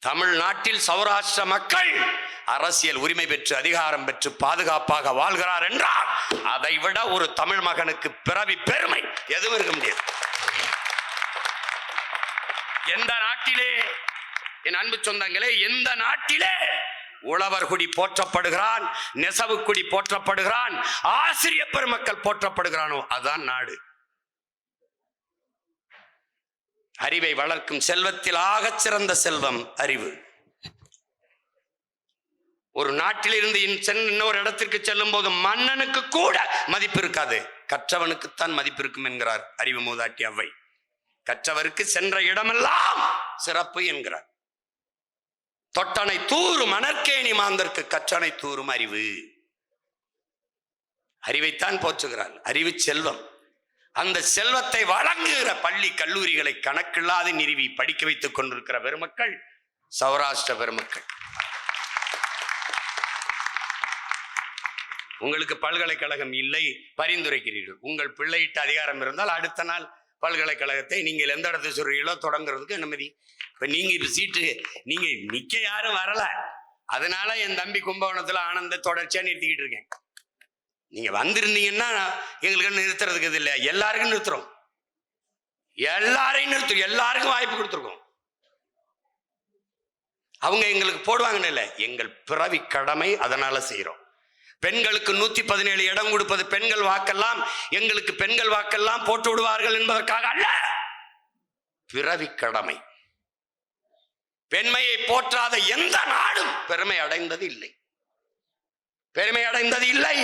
தமிழ்நாட்டில் சௌராஷ்டிர மக்கள் அரசியல் உரிமை பெற்று, அதிகாரம் பெற்று, பாதுகாப்பாக வாழ்கிறார் என்றால் அதை விட ஒரு தமிழ் மகனுக்கு பிறவி பெருமை எதுவும் இருக்க முடியாது. எந்த நாட்டிலே, என் அன்பு சொந்தங்களே, எந்த நாட்டிலே உழவர் குடி போற்றப்படுகிறான், நெசவு குடி போற்றப்படுகிறான், ஆசிரியர் பெருமக்கள் போற்றப்படுகிறானோ அதுதான் நாடு. அறிவை வளர்க்கும் செல்வத்தில் ஆகச் சிறந்த செல்வம் அறிவு. ஒரு நாட்டிலிருந்து இன்னொரு இடத்திற்கு செல்லும் போது மன்னனுக்கு கூட மதிப்பு இருக்காது, கற்றவனுக்குத்தான் மதிப்பு இருக்கும் என்கிறார் அறிவு மூதாட்டி அவ்வை. கற்றவருக்கு சென்ற இடமெல்லாம் சிறப்பு என்கிறார். தொட்டனை தூரும் மணற்கேணி மாந்தற்கு கற்றனை தூரும் அறிவு. அறிவைத்தான் போற்றுகிறார். அறிவு செல்வம். அந்த செல்வத்தை வழங்குகிற பள்ளி கல்லூரிகளை கணக்கில்லாது நிறுவி படிக்க வைத்துக் கொண்டிருக்கிற பெருமக்கள் சௌராஷ்டிர பெருமக்கள். உங்களுக்கு பல்கலைக்கழகம் இல்லை, பரிந்துரைக்கிறீர்கள். உங்கள் பிள்ளையிட்ட அதிகாரம் இருந்தால் அடுத்த நாள் பல்கலைக்கழகத்தை நீங்கள் எந்த இடத்தை சொல்றீங்களோ தொடங்குறதுக்கு அனுமதி. இப்ப நீங்க இப்ப சீட்டு நீங்க நிக்க யாரும் வரல, அதனால என் தம்பி கும்பகோணத்துல ஆனந்த தொடர்ச்சியா நிறுத்திக்கிட்டு இருக்கேன். நீங்க வந்திருந்தீங்கன்னா எங்களுக்கு நிறுத்துறதுக்கு இது இல்லை, எல்லாருக்கும் நிறுத்துறோம், எல்லாரையும் நிறுத்தும், எல்லாருக்கும் வாய்ப்பு கொடுத்துருக்கோம். அவங்க எங்களுக்கு போடுவாங்கன்னு இல்லை, எங்கள் பிறவி கடமை, அதனால செய்யறோம். பெண்களுக்கு 117 இடம் கொடுப்பது பெண்கள் வாக்கெல்லாம் எங்களுக்கு பெண்கள் வாக்கெல்லாம் போட்டு விடுவார்கள் என்பதற்காக அல்ல, பிறவி கடமை. பெண்மையை போற்றாத எந்த நாடும் பெருமை அடைந்தது இல்லை, பெருமை அடைந்தது இல்லை.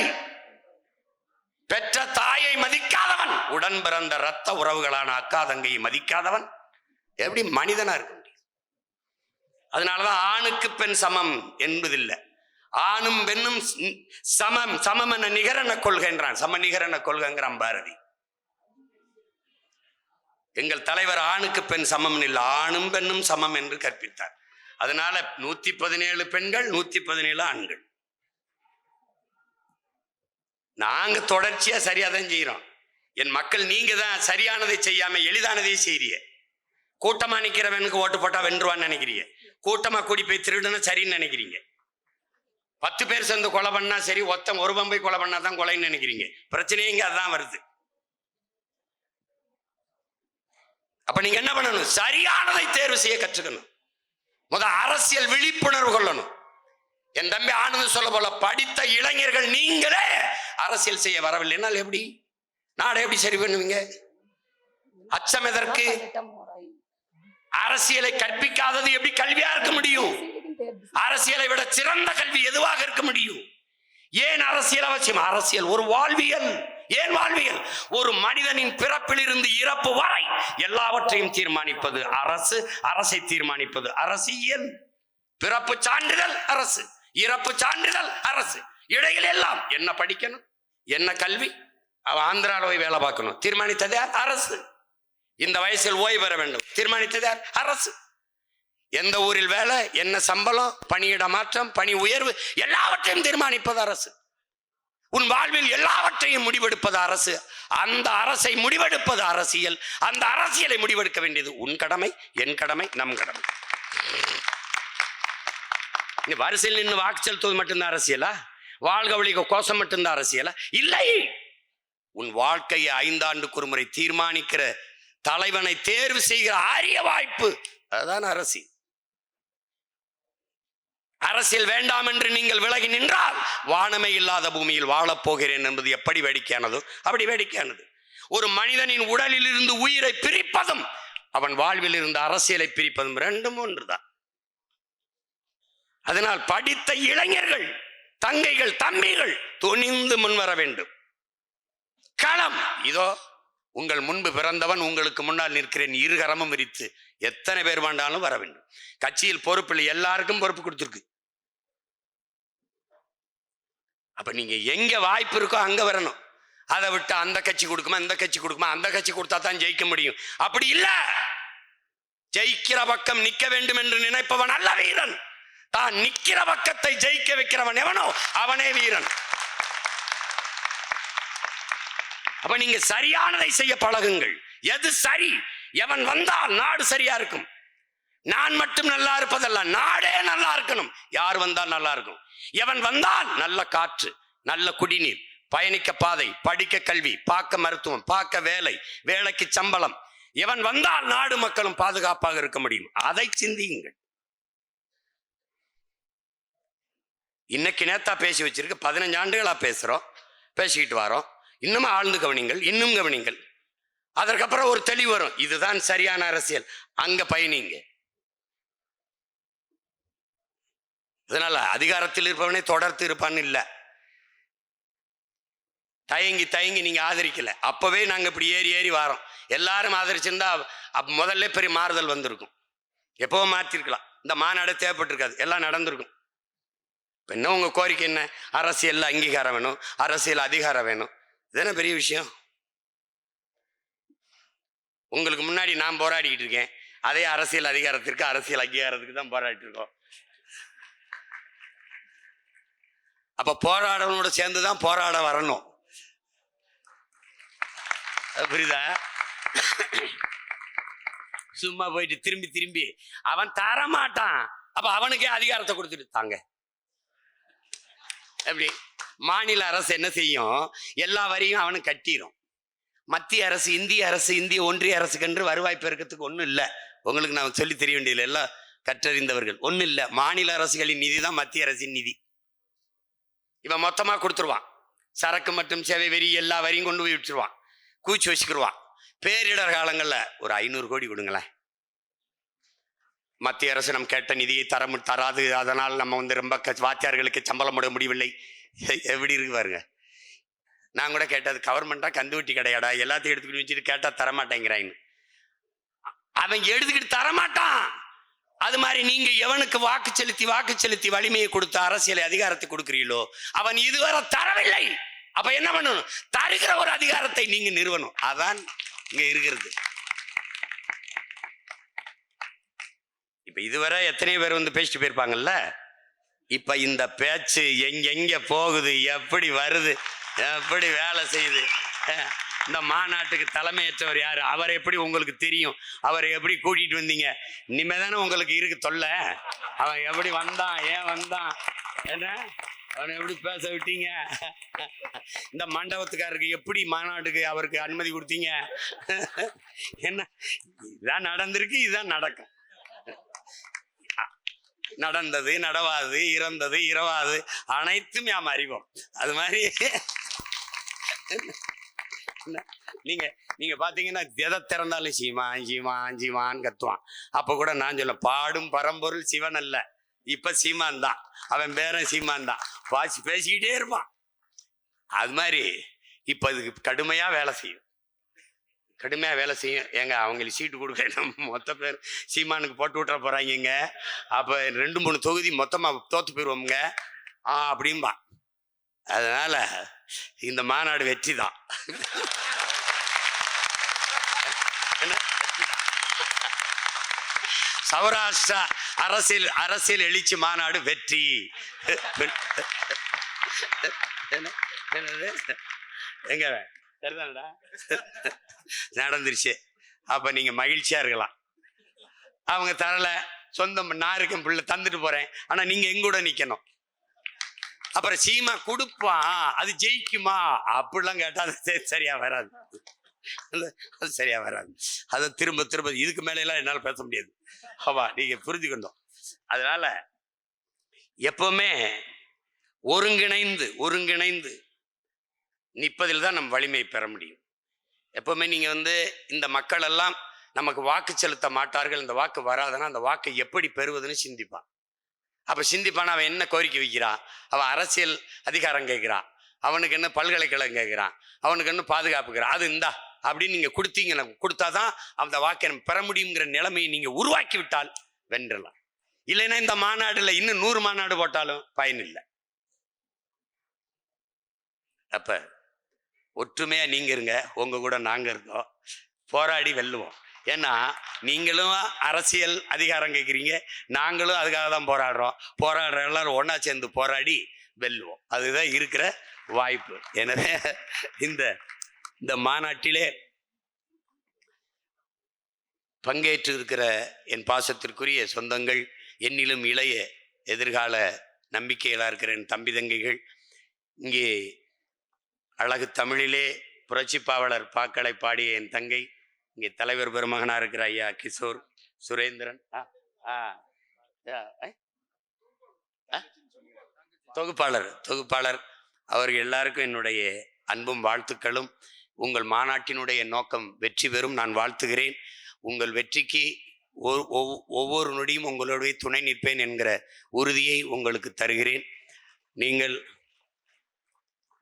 பெற்ற தாயை மதிக்காதவன், உடன் பிறந்த இரத்த உறவுகளான அக்கா தங்கையை மதிக்காதவன் எப்படி மனிதனா இருக்க முடியும்? அதனாலதான் ஆணுக்கு பெண் சமம் என்பதில்லை, ஆணும் பெண்ணும் சமம். சமம் என நிகரென கொள்கின்றான், சம நிகரென கொள்கிறான் பாரதி. எங்கள் தலைவர் ஆணுக்கு பெண் சமம் இல்லை, ஆணும் பெண்ணும் சமம் என்று கற்பித்தார். அதனால 117 பெண்கள், 117 ஆண்கள். நாங்க தொடர்ச்சியா சரியாதான் செய்யறோம். என் மக்கள் நீங்க தான் சரியானதை செய்யாம எளிதானதை செய்றீங்க. கூட்டமா நிக்கிறவனுக்கு ஓட்டு போட்டா வென்றுவான்னு நினைக்கிறீங்க, கூட்டமா கூடி போய் திருடுன்னு சரின்னு நினைக்கிறீங்க. 10 பேர் சேர்ந்து கொலை பண்ணா சரி, ஒருத்தன் ஒரு பம்பை கொலை பண்ணா தான் கொலைன்னு நினைக்கிறீங்க. பிரச்சனையே இங்க அதான் வருது. அப்ப நீங்க என்ன பண்ணணும்? சரியானதை தேர்வு செய்ய கற்றுக்கணும். அரசியல் விழிப்புணர்வு கொள்ளணும். என் தம்பி ஆனந்த் சொல்ல போல படித்த இளைஞர்கள் நீங்களே அரசியல் செய்ய வரவில்லைனால் எப்படி நாடை எப்படி சரி பண்ணுவீங்க? அச்சம் எதற்கு? அரசியலை கற்பிக்காதது எப்படி கல்வியா இருக்க முடியும்? அரசியலை விட சிறந்த கல்வி எதுவாக இருக்க முடியும்? ஏன் அரசியல் அவசியம்? அரசியல் ஒரு வாழ்வியல். ஏன் வாழ்வியல்? ஒரு மனிதனின் பிறப்பிலிருந்து இறப்பு வரை எல்லாவற்றையும் தீர்மானிப்பது அரசு, அரசை தீர்மானிப்பது அரசியல். பிறப்பு சான்றிதழ் அரசு, இறப்பு சான்றிதழ் அரசு, இடையில் எல்லாம் என்ன படிக்கணும், என்ன கல்வி, அவன் ஆந்திராவில் போய் வேலை பார்க்கணும், தீர்மானித்தது அரசு. இந்த வயசில் ஓய்வு பெற வேண்டும், தீர்மானித்தது அரசு. எந்த ஊரில் வேலை, என்ன சம்பளம், பணியிட மாற்றம், பணி உயர்வு, எல்லாவற்றையும் தீர்மானிப்பது அரசு. உன் வாழ்வில் எல்லாவற்றையும் முடிவெடுப்பது அரசு. அந்த அரசை முடிவெடுப்பது அரசியல். அந்த அரசியலை முடிவெடுக்க வேண்டியது உன் கடமை, என் கடமை, நம் கடமை. வரிசையில் நின்று வாக்கு செலுத்துவது மட்டும்தான் அரசியலா? வாழ்க ஒழிக கோஷம் மட்டும்தான் அரசியலா? இல்லை. உன் வாழ்க்கையை 5 ஆண்டுக்கு ஒரு முறை தீர்மானிக்கிற தலைவனை தேர்வு செய்கிற அரிய வாய்ப்பு, அதுதான் அரசியல். அரசியல் வேண்டாம் என்று நீங்கள் விலகி நின்றால் வானமே இல்லாத பூமியில் வாழப் போகிறேன் என்பது எப்படி வேடிக்கையானதோ அப்படி வேடிக்கையானது. ஒரு மனிதனின் உடலில் இருந்து உயிரை பிரிப்பதும் அவன் வாழ்வில் இருந்து அரசியலை பிரிப்பதும் ரெண்டும் ஒன்றுதான். அதனால் படித்த இளைஞர்கள், தங்கைகள், தம்பிகள் துணிந்து முன்வர வேண்டும். களம் இதோ உங்கள் முன்பு பிறந்தவன், உங்களுக்கு முன்னால் நிற்கிறேன், இருகரமும் விரித்து எத்தனை பேர் வேண்டாலும் வர வேண்டும். கட்சியில் பொறுப்பில்லை, எல்லாருக்கும் பொறுப்பு கொடுத்துருக்கு. அப்ப நீங்க எங்க வாய்ப்பு இருக்கோ அங்க வரணும். அதை விட்டு அந்த கட்சி கொடுக்குமா, இந்த கட்சி கொடுக்குமா, அந்த கட்சி கொடுத்தா தான் ஜெயிக்க முடியும், அப்படி இல்ல. ஜெயிக்கிற பக்கம் நிற்க வேண்டும் என்று நினைப்பவன் அல்ல வீரன். தான் நிற்கிற பக்கத்தை ஜெயிக்க வைக்கிறவன் எவனோ அவனே வீரன். அப்ப நீங்க சரியானதை செய்ய பழகுங்கள். எது சரி, எவன் வந்தால் நாடு சரியா இருக்கும். நான் மட்டும் நல்லா இருப்பதல்ல, நாடே நல்லா இருக்கணும். யார் வந்தால் நல்லா இருக்கும்? எவன் வந்தால் நல்ல காற்று, நல்ல குடிநீர், பயணிக்க பாதை, படிக்க கல்வி, பார்க்க மருத்துவம், பார்க்க வேலை, வேலைக்கு சம்பளம். எவன் வந்தால் நாடு மக்களும் பாதுகாப்பாக இருக்க முடியும். அதை சிந்தியுங்கள். இன்னைக்கு நேத்தா பேசி வச்சிருக்கு, 15 ஆண்டுகளா பேசுறோம், பேசிக்கிட்டு வரோம். இன்னும் ஆழ்ந்து கவனிங்கள், இன்னும் கவனிங்கள். அதற்கப்புறம் ஒரு தெளிவு வரும். இதுதான் சரியான அரசியல், அங்க பயணிங்க. அதனால அதிகாரத்தில் இருப்பவனே தொடர்ந்து இருப்பான்னு இல்லை. தயங்கி தயங்கி நீங்க ஆதரிக்கல, அப்பவே நாங்க இப்படி ஏறி ஏறி வாரோம். எல்லாரும் ஆதரிச்சிருந்தா முதல்ல பெரிய மாறுதல் வந்திருக்கும். எப்பவோ மாற்றிருக்கலாம். இந்த மாநாடு தேவைப்பட்டிருக்காது, எல்லாம் நடந்திருக்கும். என்ன உங்க கோரிக்கை என்ன? அரசியல் அங்கீகாரம் வேணும், அரசியல் அதிகாரம் வேணும். இதுதானே பெரிய விஷயம். உங்களுக்கு முன்னாடி நான் போராடிக்கிட்டு இருக்கேன். அதே அரசியல் அதிகாரத்திற்கு அரசியல் அங்கீகாரத்துக்கு தான் போராடிட்டு இருக்கோம். அப்ப போராடனோட சேர்ந்துதான் போராட வரணும். புரியுதா? சும்மா போயிட்டு திரும்பி திரும்பி அவன் தரமாட்டான். அப்ப அவனுக்கே அதிகாரத்தை கொடுத்துட்டு தாங்க. எப்படி மாநில அரசு என்ன செய்யும்? எல்லா வரியும் அவனுக்கு கட்டிடும். மத்திய அரசு, இந்திய அரசு, இந்திய ஒன்றிய அரசுக்கென்று வருவாய் பெருக்கத்துக்கு ஒன்றும் இல்லை. உங்களுக்கு நான் சொல்லி தெரிய வேண்டியதில்லை, எல்லாம் கற்றறிந்தவர்கள். ஒன்றும் இல்லை. மாநில அரசுகளின் நிதி தான் மத்திய அரசின் நிதி. இவன் மொத்தமாக கொடுத்துருவான். சரக்கு மற்றும் சேவை வரி எல்லா வரியும் கொண்டு போய் விட்டுருவான், கூச்சி வச்சுக்கிடுவான். பேரிடர் காலங்களில் ஒரு 500 கோடி கொடுங்களேன். மத்திய அரசு நம்ம கேட்ட நிதியை தராது, அதனால் நம்ம வந்து ரொம்ப வாத்தியார்களுக்கு சம்பளம் போட முடியவில்லை. எப்படி இருக்கு பாருங்க. நான் கூட கேட்டது, கவர்மெண்டா கந்துவட்டி கிடையாடா, எல்லாத்தையும் எடுத்துக்கிட்டு வச்சுட்டு கேட்டா தரமாட்டேங்கிறாங்க. அவன் எடுத்துக்கிட்டு தரமாட்டான். அது மாதிரி நீங்க எவனுக்கு வாக்கு செலுத்தி வலிமையை கொடுத்த அரசியல் அதிகாரத்தை கொடுக்கிறீங்களோ அவன் இதுவரை தரவில்லை. அப்ப என்ன பண்ணணும்? தருகிற ஒரு அதிகாரத்தை நீங்க நிறுவனம். அதான் இங்க இருக்கிறது. இப்ப இதுவரை எத்தனை பேர் வந்து பேசிட்டு போயிருப்பாங்கல்ல. இப்ப இந்த பேச்சு எங்க போகுது, எப்படி வருது, எப்படி வேலை செய்யுது. இந்த மாநாட்டுக்கு தலைமையேற்றவர் யாரு? அவர் எப்படி உங்களுக்கு தெரியும்? அவரை எப்படி கூட்டிட்டு வந்தீங்க? இனிமேதானே உங்களுக்கு இருக்கு தொல்ல. அவன் எப்படி வந்தான், ஏன் வந்தான், என்ன அவனை எப்படி பேச விட்டீங்க? இந்த மண்டபத்துக்காரருக்கு எப்படி மாநாட்டுக்கு அவருக்கு அனுமதி கொடுத்தீங்க? என்ன இதான் நடந்திருக்கு, இதுதான் நடக்கும். நடந்தது, நடவாது, இறந்தது, இரவாது அனைத்தும் நாம் அறிவோம். அது மாதிரி நீங்க பாத்தீங்கன்னா எதை திறந்தாலும் சீமான் சீமான் சீமான் கத்துவான். அப்ப கூட நான் சொல்ல, பாடும் பரம்பொருள் சிவன் அல்ல, இப்ப சீமான் தான். அவன் பேரன் சீமான் தான். பேசிக்கிட்டே இருப்பான். அது மாதிரி இப்ப இதுக்கு கடுமையா வேலை செய்யும். ஏங்க அவங்களுக்கு சீட்டு கொடுக்க மொத்த பேர் சீமானுக்கு போட்டு விட்டுற போறாங்க. அப்ப 2-3 தொகுதி மொத்தமா தோத்து போயிருவோம்ங்க அப்படின்பா. அதனால இந்த மாநாடு வெற்றி தான். சௌராஷ்டிரா அரசியல் எழுச்சி மாநாடு வெற்றி. எங்க நடந்துருச்சு. அப்ப நீங்க மகிழ்ச்சியா இருக்கலாம். அவங்க தரல, சொந்தம் நான் இருக்கேன், பிள்ளை தந்துட்டு போறேன், ஆனா நீங்க எங்கூட நிக்கணும். அப்புறம் சீமா கொடுப்பான், அது ஜெயிக்குமா அப்படிலாம் கேட்டா அது சரியா வராது. அது சரியா வராது. அதை திரும்ப இதுக்கு மேல எல்லாம் என்னால பேச முடியாது. ஆமா, நீங்க புரிஞ்சுக்கணும். அதனால எப்பவுமே ஒருங்கிணைந்து நிற்பதில் தான் நம்ம வலிமை பெற முடியும். எப்பவுமே நீங்க வந்து இந்த மக்கள் எல்லாம் நமக்கு வாக்கு செலுத்த மாட்டார்கள், இந்த வாக்கு வராதுன்னா அந்த வாக்கை எப்படி பெறுவதுன்னு சிந்திப்பான். அப்ப சிந்திப்பான். அவன் என்ன கோரிக்கை வைக்கிறான்? அவன் அரசியல் அதிகாரம் கேட்கிறான், அவனுக்கு என்ன பல்கலைக்கழகம் கேட்கிறான், அவனுக்கு என்ன பாதுகாப்புக்கிறான். அது இந்தா அப்படின்னு நீங்க கொடுத்தாதான் அந்த வாக்கை நம்ம பெற முடியுங்கிற நிலைமையை நீங்க உருவாக்கி விட்டால் வென்றலாம். இல்லைன்னா இந்த மாநாடுல இன்னும் 100 மாநாடு போட்டாலும் பயன் இல்லை. அப்ப ஒற்றுமையா நீங்க இருங்க, உங்க கூட நாங்க இருக்கோம், போராடி வெல்லுவோம். ஏன்னா நீங்களும் அரசியல் அதிகாரம் கேட்குறீங்க, நாங்களும் அதுக்காக தான் போராடுற எல்லாரும் ஒன்னா சேர்ந்து போராடி வெல்லுவோம். அதுதான் இருக்கிற வாய்ப்பு. எனவே இந்த மாநாட்டிலே பங்கேற்று இருக்கிற என் பாசத்திற்குரிய சொந்தங்கள், என்னிலும் இளைய எதிர்கால நம்பிக்கைகளா இருக்கிற என் தம்பி தங்கைகள், இங்கே அழகு தமிழிலே புரட்சிப்பாவலர் பாக்களை பாடிய என் தங்கை, இங்கே தலைவர் பெருமகனா இருக்கிற ஐயா கிஷோர் சுரேந்திரன், தொகுப்பாளர் அவர்கள் எல்லாருக்கும் என்னுடைய அன்பும் வாழ்த்துக்களும். உங்கள் மாநாட்டினுடைய நோக்கம் வெற்றி பெறும் நான் வாழ்த்துகிறேன். உங்கள் வெற்றிக்கு ஒவ்வொரு நொடியும் உங்களுடைய துணை நிற்பேன் என்கிற உறுதியை உங்களுக்கு தருகிறேன். நீங்கள்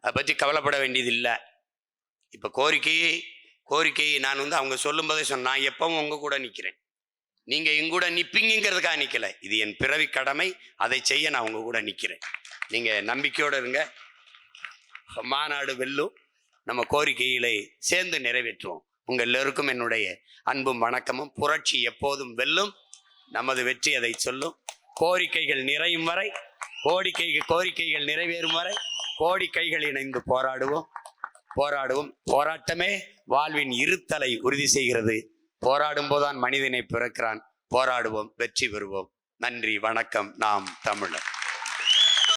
அதை பற்றி கவலைப்பட வேண்டியதில்லை. இப்போ கோரிக்கையை நான் வந்து அவங்க சொல்லும்போதே சொன்னேன், எப்பவும் உங்க கூட நிற்கிறேன், நீங்க எங்கூட நிற்பீங்கிறதுக்காக நிற்கல. இது என் பிறவி கடமை, அதை செய்ய நான் உங்க கூட நிற்கிறேன். நீங்க நம்பிக்கையோடு இருங்க. மாநாடு வெல்லும். நம்ம கோரிக்கைகளை சேர்ந்து நிறைவேற்றுவோம். உங்கள் எல்லோருக்கும் என்னுடைய அன்பும் வணக்கமும். புரட்சி எப்போதும் வெல்லும், நமது வெற்றி அதை சொல்லும். கோரிக்கைகள் நிறையும் வரை, கோரிக்கைகள் நிறைவேறும் வரை கோடி கைகள் இணைந்து போராடுவோம். போராட்டமே வாழ்வின் இருத்தலை உறுதி செய்கிறது. போராடும் போதுதான் மனிதனை பிறக்கிறான். போராடுவோம், வெற்றி பெறுவோம். நன்றி, வணக்கம். நாம் தமிழர்.